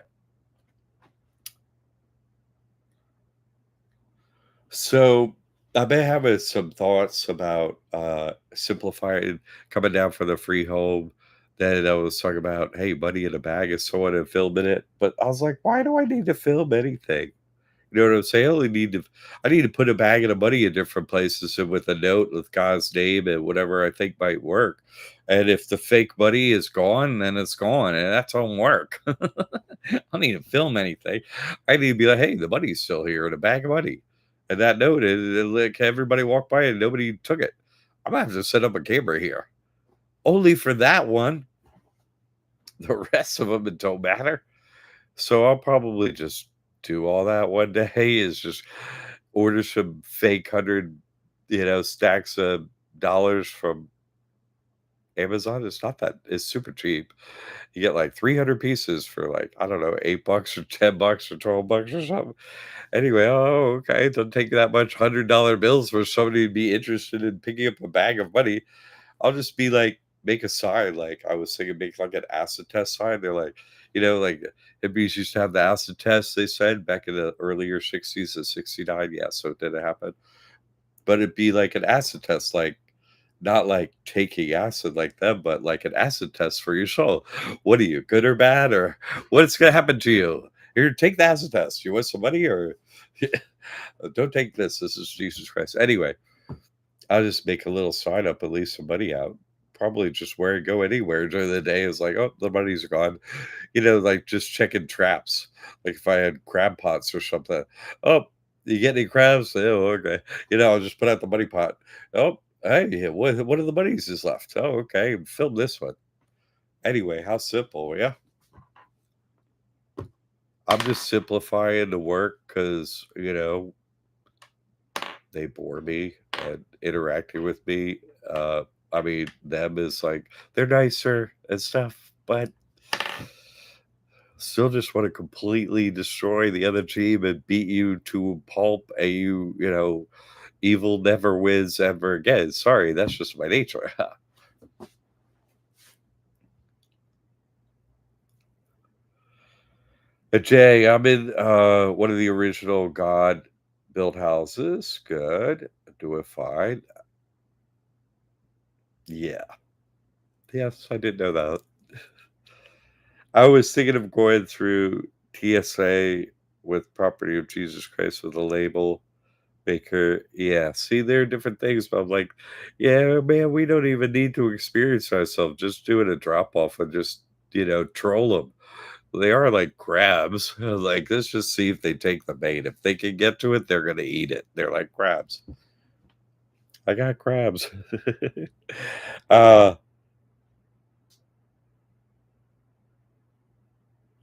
So I've been having some thoughts about simplifying coming down for the free home. Then I was talking about, hey, money in a bag is so on and filming it. But I was like, why do I need to film anything? You know what I'm saying? I need to put a bag of money in different places and with a note with God's name and whatever I think might work. And if the fake money is gone, then it's gone, and that don't work. I don't need to film anything. I need to be like, hey, the money's still here in a bag of money. And that note is like everybody walked by and nobody took it. I'm gonna have to set up a camera here. Only for that one. The rest of them it don't matter. So I'll probably just do all that one day is just order some fake 100, stacks of dollars from Amazon is not that it's super cheap. You get like 300 pieces for like, I don't know, $8 or $10 or $12 or something. Anyway, oh, okay. It doesn't take that much $100 bills for somebody to be interested in picking up a bag of money. I'll just be like, make a sign. Like I was thinking, make like an acid test sign. They're like, like hippies used to have the acid test, they said back in the earlier 60s and 69. Yeah, so it didn't happen. But it'd be like an acid test, like not like taking acid like them, but like an acid test for your soul. What are you, good or bad, or what's gonna happen to you? Here, take the acid test. You want some money or don't take this. This is Jesus Christ. Anyway, I'll just make a little sign up and leave some money out. Probably just where I go anywhere during the day is like, oh, the money's gone. Like just checking traps. Like if I had crab pots or something. Oh, you get any crabs? Oh, okay. I'll just put out the money pot. Oh, hey, what are the monies is left? Oh, okay. Film this one. Anyway, how simple, yeah. I'm just simplifying the work because, they bore me and interacting with me. I mean, them is like they're nicer and stuff, but still just want to completely destroy the other team and beat you to a pulp. And evil never wins ever again. Sorry, that's just my nature. Jay, I'm in one of the original God built houses. Good. Doing fine. Yeah. Yes, I did know that. I was thinking of going through TSA with Property of Jesus Christ with a label maker. Yeah, see, there are different things, but I'm like, yeah, man, we don't even need to experience ourselves. Just doing a drop off and just, troll them. They are like crabs. Like, let's just see if they take the bait. If they can get to it, they're going to eat it. They're like crabs. I got crabs. uh,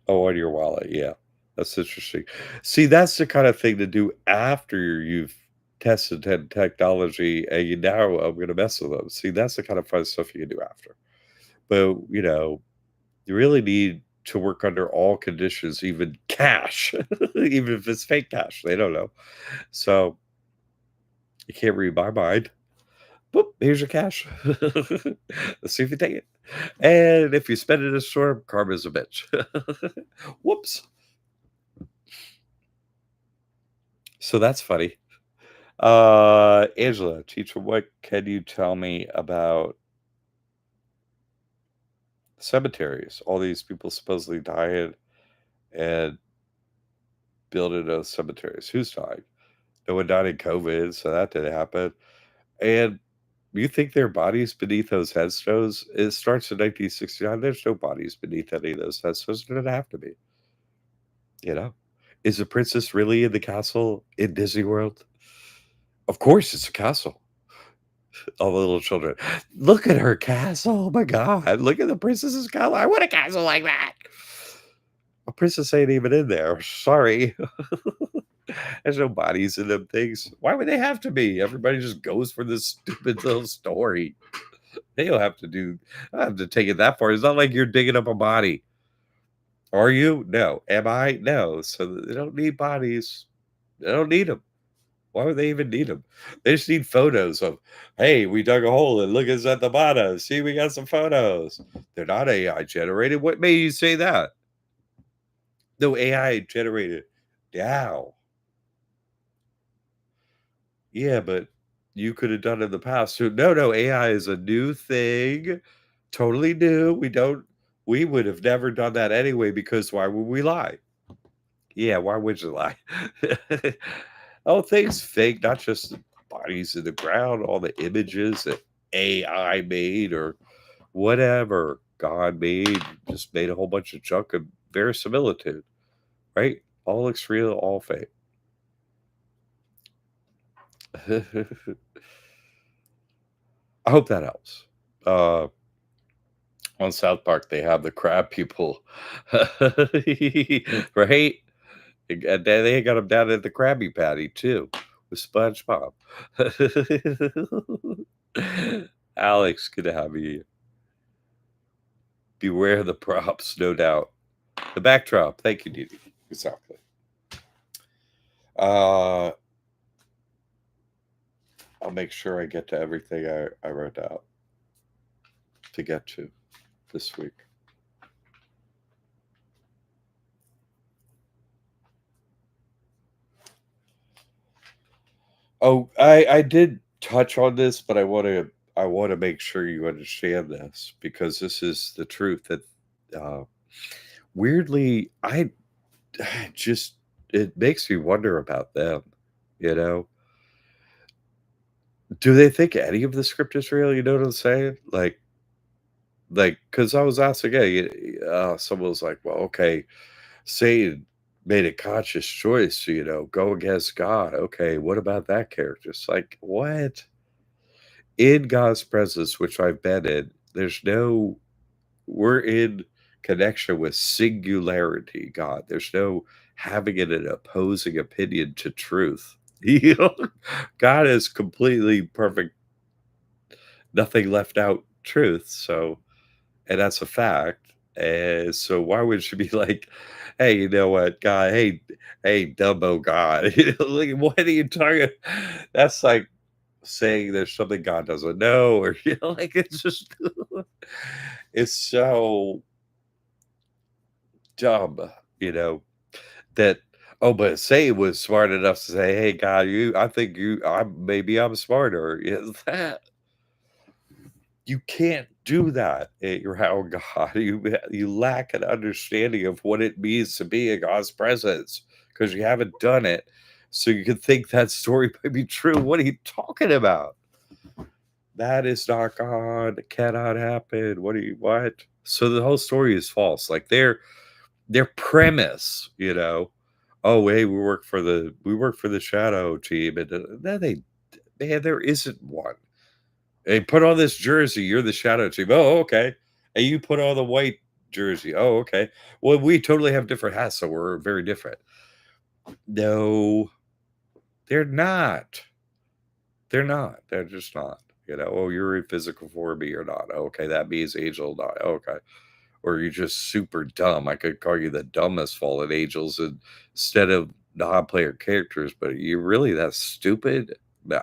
Oh, on your wallet, yeah. That's interesting. See, that's the kind of thing to do after you've tested technology and now I'm gonna mess with them. See, that's the kind of fun stuff you can do after. But, you really need to work under all conditions, even cash, even if it's fake cash. They don't know. So you can't read my mind. Boop, here's your cash. Let's see if you take it. And if you spend it in a store, karma's a bitch. Whoops. So that's funny. Angela, teacher, what can you tell me about cemeteries? All these people supposedly dying and building those cemeteries. Who's dying? No one died in COVID, so that didn't happen. And you think there are bodies beneath those headstones? It starts in 1969. There's no bodies beneath any of those headstones. There didn't have to be. You know, is the princess really in the castle in Disney World? Of course, it's a castle. All the little children. Look at her castle. Oh my god. Look at the princess's castle. I want a castle like that. A princess ain't even in there. Sorry. There's no bodies in them things. Why would they have to be? Everybody just goes for this stupid little story. They don't have to I don't have to take it that far. It's not like you're digging up a body. Are you? No. Am I? No. So they don't need bodies. They don't need them. Why would they even need them? They just need photos of, hey, we dug a hole and look it's at the bottom. See, we got some photos. They're not AI generated. What made you say that? No, AI generated. Now. Yeah, but you could have done it in the past. So no, AI is a new thing. Totally new. We would have never done that anyway because why would we lie? Yeah, why would you lie? Oh, things fake, not just bodies in the ground, all the images that AI made or whatever God made, just made a whole bunch of junk and verisimilitude, right? All looks real, all fake. I hope that helps. Uh, on South Park, they have the crab people, right? And they got them down at the Krabby Patty too with SpongeBob. Alex, good to have you. Beware the props, no doubt. The backdrop. Thank you, Didi. Exactly. Uh, I'll make sure I get to everything I wrote out to get to this week. Oh, I did touch on this, but I want to make sure you understand this because this is the truth that uh, weirdly I just it makes me wonder about them. You know, do they think any of the script is real? You know what I'm saying? Like, because I was asking, someone was like, "Well, okay, Satan made a conscious choice to, go against God. Okay, what about that character?" It's like, what? In God's presence, which I've been in, we're in connection with singularity, God. There's no having it an opposing opinion to truth. You know, God is completely perfect, nothing left out truth. So, and that's a fact. And so why would she be like, "Hey, you know what, God? Hey, Dumbo God." Like, what are you talking? That's like saying there's something God doesn't know, or like it's just it's so dumb, you know, that oh, but say was smart enough to say, "Hey, God, I think I'm smarter." That you can't do that at your own God. You lack an understanding of what it means to be in God's presence because you haven't done it. So you can think that story might be true. What are you talking about? That is not God. It cannot happen. What? So the whole story is false. Like their premise, oh hey, we work for the shadow team, and then man, there isn't one. Hey, put on this jersey. You're the shadow team. Oh, okay. And you put on the white jersey. Oh, okay. Well, we totally have different hats, so we're very different. No, they're not. They're not. They're just not. Oh, you're in physical form, but you're not. Okay, that means angel not. Okay. Or you're just super dumb. I could call you the dumbest fallen angels instead of non-player characters, but you really that stupid? No.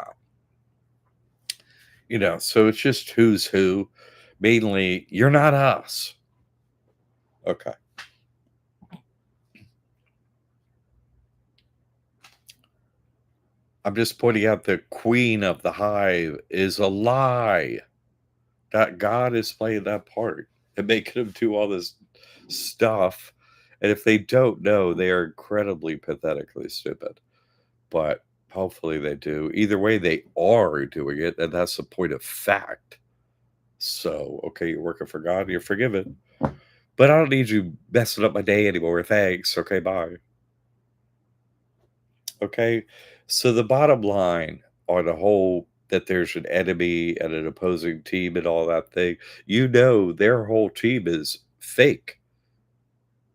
So it's just who's who. Mainly, you're not us. Okay. I'm just pointing out the queen of the hive is a lie. That God is playing that part and making them do all this stuff. And if they don't know, they are incredibly pathetically stupid. But hopefully they do. Either way, they are doing it, and that's the point of fact. So, okay, you're working for God, you're forgiven. But I don't need you messing up my day anymore. Thanks. Okay, bye. Okay. So the bottom line on the whole that there's an enemy and an opposing team and all that thing, their whole team is fake.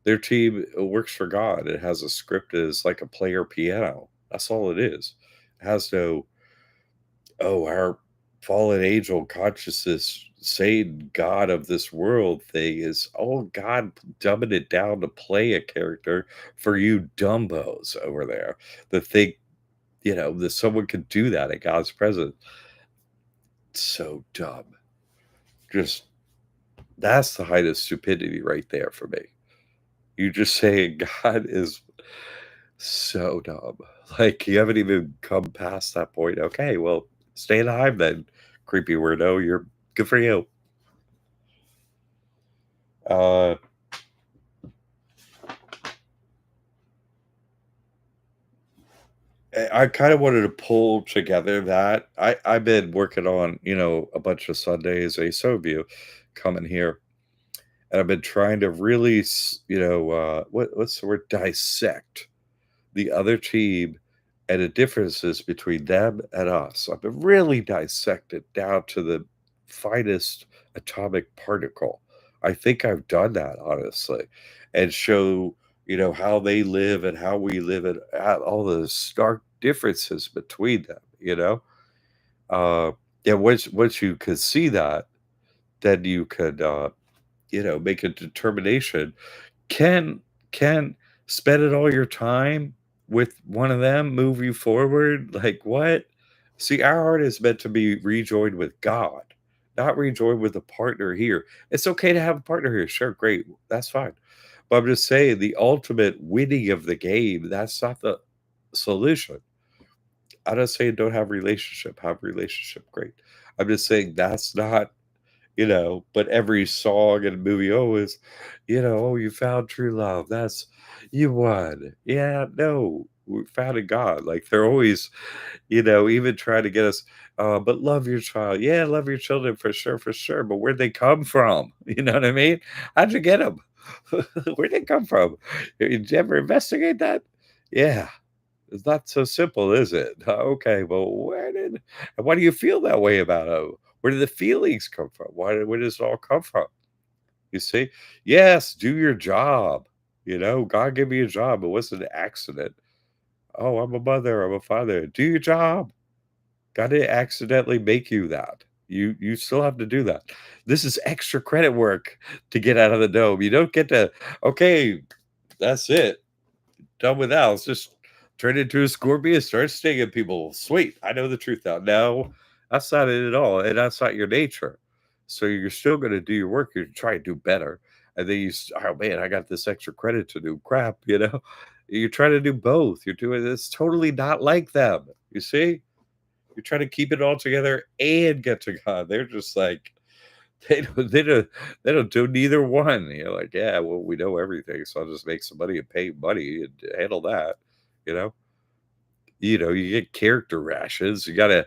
Their team works for God. It has a script, is like a player piano. That's all it is. It has no, oh, our fallen angel consciousness, Satan, God of this world thing is, oh, God dumbing it down to play a character for you dumbos over there that think, that someone could do that at God's presence. So dumb. Just that's the height of stupidity right there for me. You just saying God is so dumb. Like you haven't even come past that point. Okay, well, stay alive then, creepy weirdo. You're good for you. Uh I kind of wanted to pull together that I've been working on, a bunch of Sundays, a so have you coming here. And I've been trying to really, what's the word? Dissect the other team and the differences between them and us. I've been really dissected down to the finest atomic particle. I think I've done that honestly, and show how they live and how we live, and all the stark differences between them. Uh, yeah. Once you could see that, then you could. make a determination. Can spending all your time with one of them move you forward? Like, what? See, our heart is meant to be rejoined with God, not rejoined with a partner here. It's okay to have a partner here. Sure, great. That's fine. But I'm just saying the ultimate winning of the game, that's not the solution. I'm not saying don't have relationship, great. I'm just saying that's not, but every song and movie always, oh, you found true love. That's you won. Yeah, no, we found a God. Like they're always, even trying to get us, but love your child. Yeah, love your children for sure, for sure. But where'd they come from? You know what I mean? How'd you get them? Where'd they come from? Did you ever investigate that? Yeah. It's not so simple, is it? Okay, well, why do you feel that way about it? Where did the feelings come from? Where does it all come from? You see? Yes, do your job. God gave me a job. It wasn't an accident. Oh, I'm a mother, I'm a father. Do your job. God didn't accidentally make you that. You still have to do that. This is extra credit work to get out of the dome. You don't get to, okay, that's it. Done with that. Let's just turn into a scorpion, start stinging people. Sweet. I know the truth now. No, that's not it at all. And that's not your nature. So you're still going to do your work. You try to do better. And then oh man, I got this extra credit to do crap, You're trying to do both. You're doing this totally not like them. You see? You're trying to keep it all together and get to God. They're just like, they don't do neither one. You're like, yeah, well, we know everything, so I'll just make some money and pay money and handle that. You know, you get character rashes. You gotta.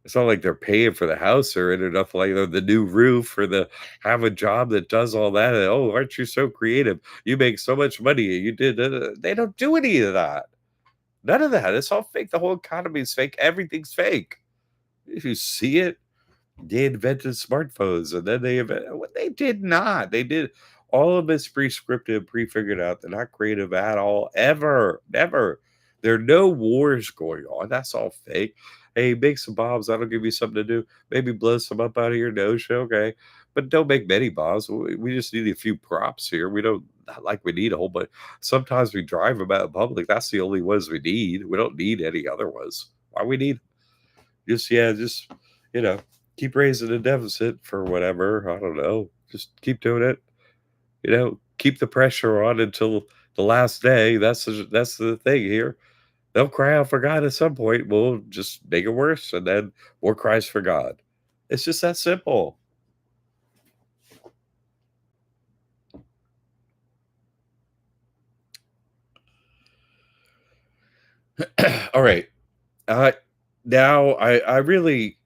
It's not like they're paying for the house or it enough like the new roof or the have a job that does all that. And, oh, aren't you so creative? You make so much money. You did. They don't do any of that. None of that. It's all fake. The whole economy is fake. Everything's fake. If you see it, they invented smartphones, and then what they did not. They did all of it's pre-scripted, pre-figured out. They're not creative at all, ever, never. There are no wars going on. That's all fake. Hey, make some bombs. That'll give you something to do. Maybe blow some up out of your nose. Okay, but don't make many bombs. We just need a few props here. We don't not like we need a whole bunch. Sometimes we drive them out in public. That's the only ones we need. We don't need any other ones. Why we need just you know, keep raising the deficit for whatever. I don't know. Just keep doing it. Keep the pressure on until the last day. That's the thing here. They'll cry out for God at some point. We'll just make it worse, and then more cries for God. It's just that simple. All right. Uh, now I really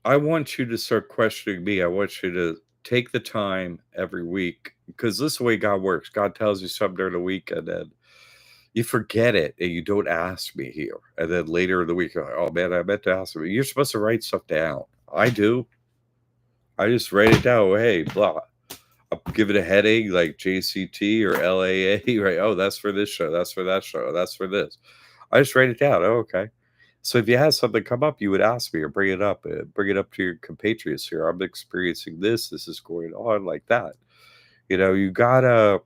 I want you to start questioning me. I want you to take the time every week because this is the way God works. God tells you something during the week and then you forget it and you don't ask me here. And then later in the week, you're like, oh man, I meant to ask me. You're supposed to write stuff down. I do. I just write it down. Oh, hey, blah. I'll give it a heading like JCT or LAA, right? Oh, that's for this show. That's for that show. That's for this. I just write it down. Oh, okay. So if you had something come up, you would ask me or bring it up to your compatriots here. I'm experiencing this. This is going on like that. You gotta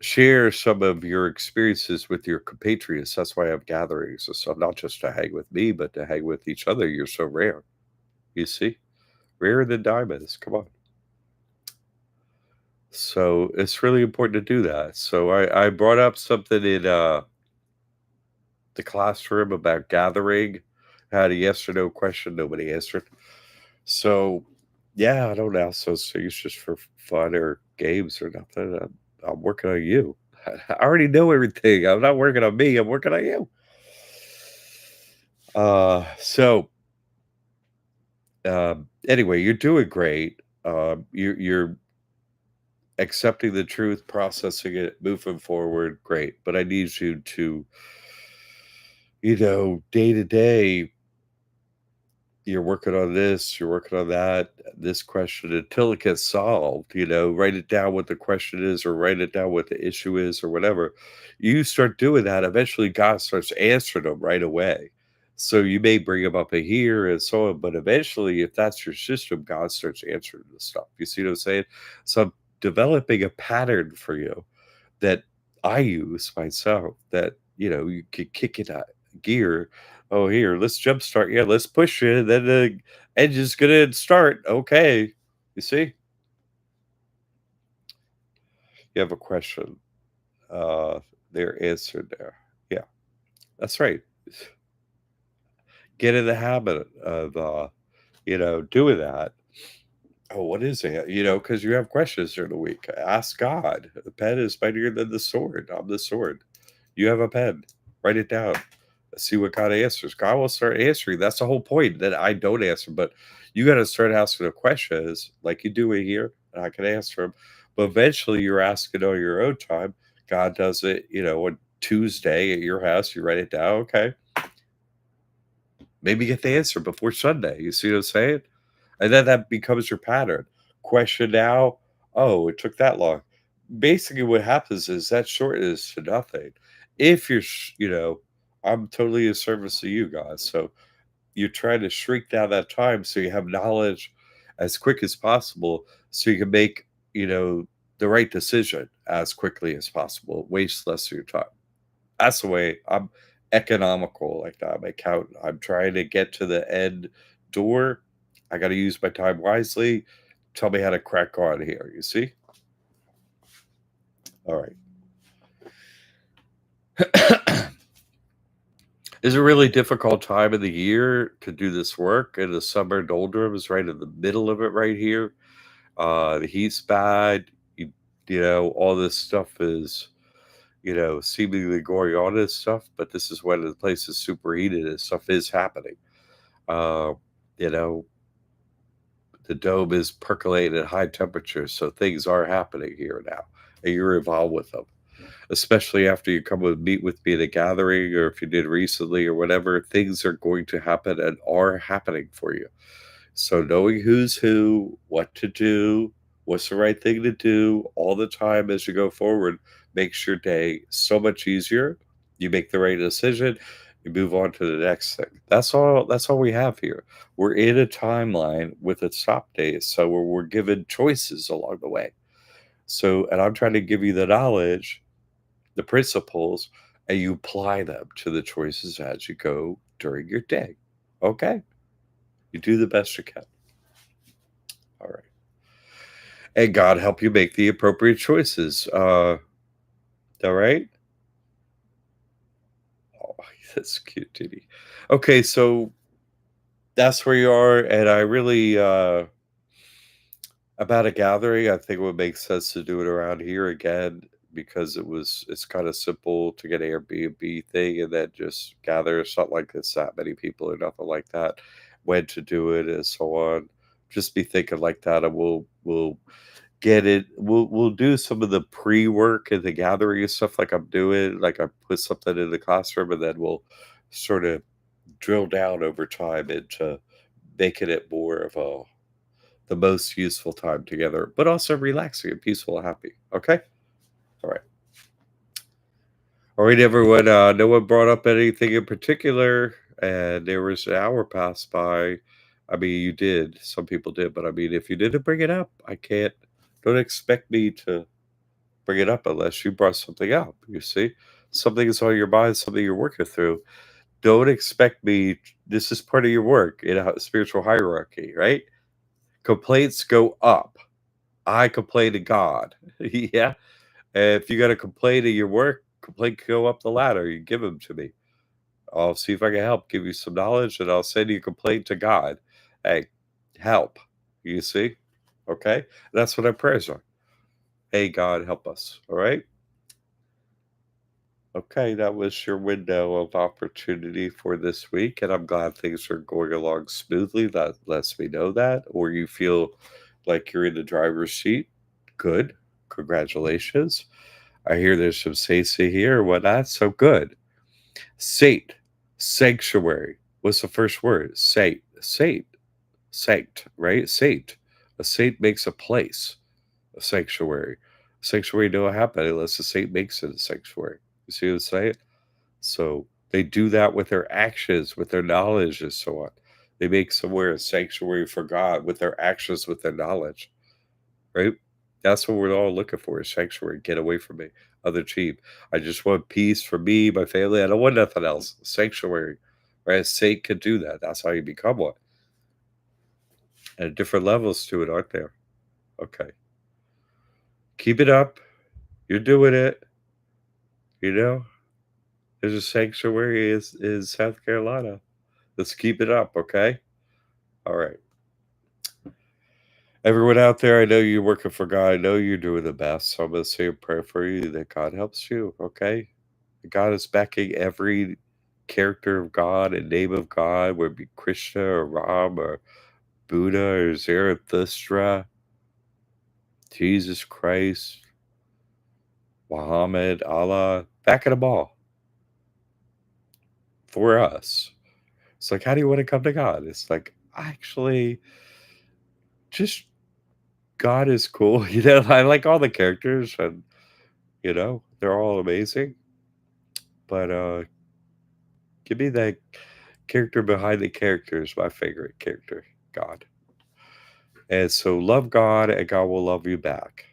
share some of your experiences with your compatriots. That's why I have gatherings. So not just to hang with me, but to hang with each other. You're so rare. You see, rarer than diamonds. Come on. So it's really important to do that. So I brought up something in the classroom about gathering. Had a yes or no question. Nobody answered. So yeah, I don't ask those things just for fun or games or nothing. I'm working on you. I already know everything. I'm not working on me. I'm working on you. So anyway, you're doing great. You're accepting the truth, processing it, moving forward. Great. But I need you to, day to day, you're working on this, you're working on that, this question until it gets solved. Write it down what the question is, or write it down what the issue is, or whatever. You start doing that, eventually God starts answering them right away. So you may bring them up a here and so on, but eventually, if that's your system, God starts answering the stuff. You see what I'm saying? So I'm developing a pattern for you that I use myself that, you could kick it out gear. Oh, here, let's jumpstart. Yeah, let's push it. Then the engine's gonna start. Okay. You see? You have a question. Uh they're answered there. Yeah, that's right. Get in the habit of doing that. Oh, what is it? Because you have questions during the week. Ask God. The pen is mightier than the sword. I'm the sword. You have a pen. Write it down. See what God answers. God will start answering. That's the whole point that I don't answer. But you got to start asking the questions like you do it here, and I can answer them. But eventually, you're asking on your own time. God does it, on Tuesday at your house. You write it down. Okay. Maybe get the answer before Sunday. You see what I'm saying? And then that becomes your pattern. Question now, oh, it took that long. Basically, what happens is that shortens to nothing. If I'm totally in service to you guys. So you're trying to shrink down that time so you have knowledge as quick as possible so you can make, the right decision as quickly as possible, waste less of your time. That's the way I'm economical like that. I'm an accountant. I'm trying to get to the end door. I got to use my time wisely. Tell me how to crack on here. You see? All right. Is a really difficult time of the year to do this work in the summer doldrums, right in the middle of it, right here. The heat's bad. All this stuff is, seemingly going on and stuff, but this is when the place is superheated and stuff is happening. Uh, you know, the dome is percolating at high temperatures, so things are happening here now, and you're involved with them. Especially after you come and meet with me at a gathering, or if you did recently, or whatever, things are going to happen and are happening for you. So knowing who's who, what to do, what's the right thing to do all the time as you go forward makes your day so much easier. You make the right decision, you move on to the next thing. That's all we have here. We're in a timeline with a stop date, so we're given choices along the way. So, and I'm trying to give you the knowledge, the principles, and you apply them to the choices as you go during your day. Okay? You do the best you can. All right. And God help you make the appropriate choices. All right. Oh, that's cute, Diddy. Okay, so that's where you are, and I really about a gathering. I think it would make sense to do it around here again because it's kind of simple to get an Airbnb thing and then just gather. It's not like it's that many people or nothing like that. When to do it and so on. Just be thinking like that, and we'll get it. We'll do some of the pre-work and the gathering and stuff like I'm doing. Like I put something in the classroom, and then we'll sort of drill down over time into making it more of the most useful time together, but also relaxing and peaceful and happy. Okay? All right. All right, everyone. No one brought up anything in particular, and there was an hour passed by. I mean, you did. Some people did, but I mean, if you didn't bring it up, I can't. Don't expect me to bring it up unless you brought something up. You see, something is on your mind, something you're working through. Don't expect me. This is part of your work in a spiritual hierarchy, right? Complaints go up. I complain to God. Yeah. And if you got a complaint at your work, complaint go up the ladder. You give them to me. I'll see if I can help, give you some knowledge, and I'll send you a complaint to God. Hey, help. You see? Okay? That's what our prayers are. Hey, God, help us. All right? Okay, that was your window of opportunity for this week, and I'm glad things are going along smoothly. That lets me know that. Or you feel like you're in the driver's seat. Good. Congratulations. I hear there's some saints here or whatnot, so good. Saint, sanctuary. What's the first word? Saint, right? Saint. A saint makes a place, a sanctuary. A sanctuary don't happen unless the saint makes it a sanctuary. You see what I'm saying? So They do that with their actions, with their knowledge, and so on. They make somewhere a sanctuary for God with their actions, with their knowledge, right? That's what we're all looking for, a sanctuary. Get away from me. Other cheap. I just want peace for me, my family. I don't want nothing else. Sanctuary. Right? A saint could do that. That's how you become one. And different levels to it, aren't there? Okay. Keep it up. You're doing it. You know, there's a sanctuary in South Carolina. Let's keep it up, okay? All right. Everyone out there, I know you're working for God. I know you're doing the best. So I'm going to say a prayer for you that God helps you, okay? God is backing every character of God and name of God, whether it be Krishna or Ram or Buddha or Zarathustra, Jesus Christ, Muhammad, Allah, backing them all for us. It's like, how do you want to come to God? It's like, actually, just God is cool. I like all the characters and, they're all amazing. But give me that character behind the character is my favorite character, God. And so love God and God will love you back.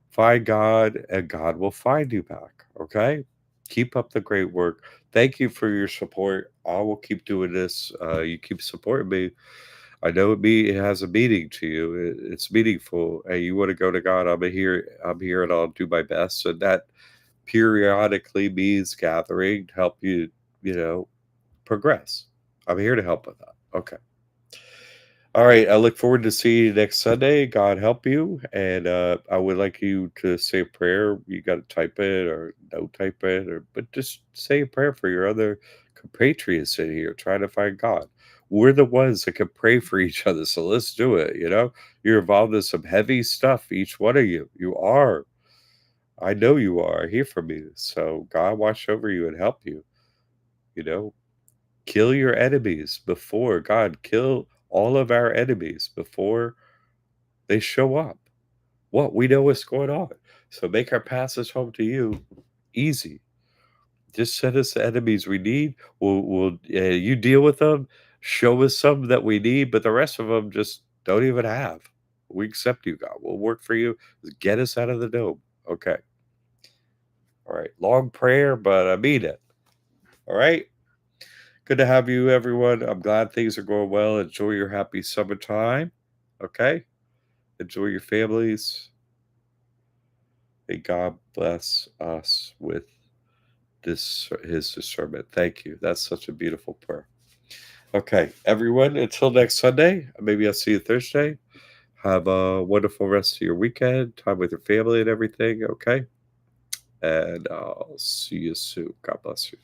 Find God and God will find you back. Okay? Keep up the great work. Thank you for your support. I will keep doing this. You keep supporting me. I know it has a meaning to you. It's meaningful. And you want to go to God. I'm here. I'm here, and I'll do my best. And that periodically means gathering to help you, progress. I'm here to help with that. Okay. All right. I look forward to seeing you next Sunday. God help you. And I would like you to say a prayer. You got to type it or no type it, but just say a prayer for your other compatriots in here trying to find God. We're the ones that can pray for each other. So let's do it. You're involved in some heavy stuff, each one of you. You are. I know you are. I hear from you. So God watch over you and help you. You know, kill your enemies before God, kill all of our enemies before they show up. What we know what's going on. So make our passage home to you easy. Just send us the enemies we need. You deal with them. Show us some that we need, but the rest of them just don't even have. We accept you, God. We'll work for you. Just get us out of the dome. Okay. All right. Long prayer, but I mean it. All right. Good to have you, everyone. I'm glad things are going well. Enjoy your happy summertime. Okay. Enjoy your families. May God bless us with his discernment. Thank you. That's such a beautiful prayer. Okay, everyone, until next Sunday, maybe I'll see you Thursday. Have a wonderful rest of your weekend, time with your family and everything, okay? And I'll see you soon. God bless you.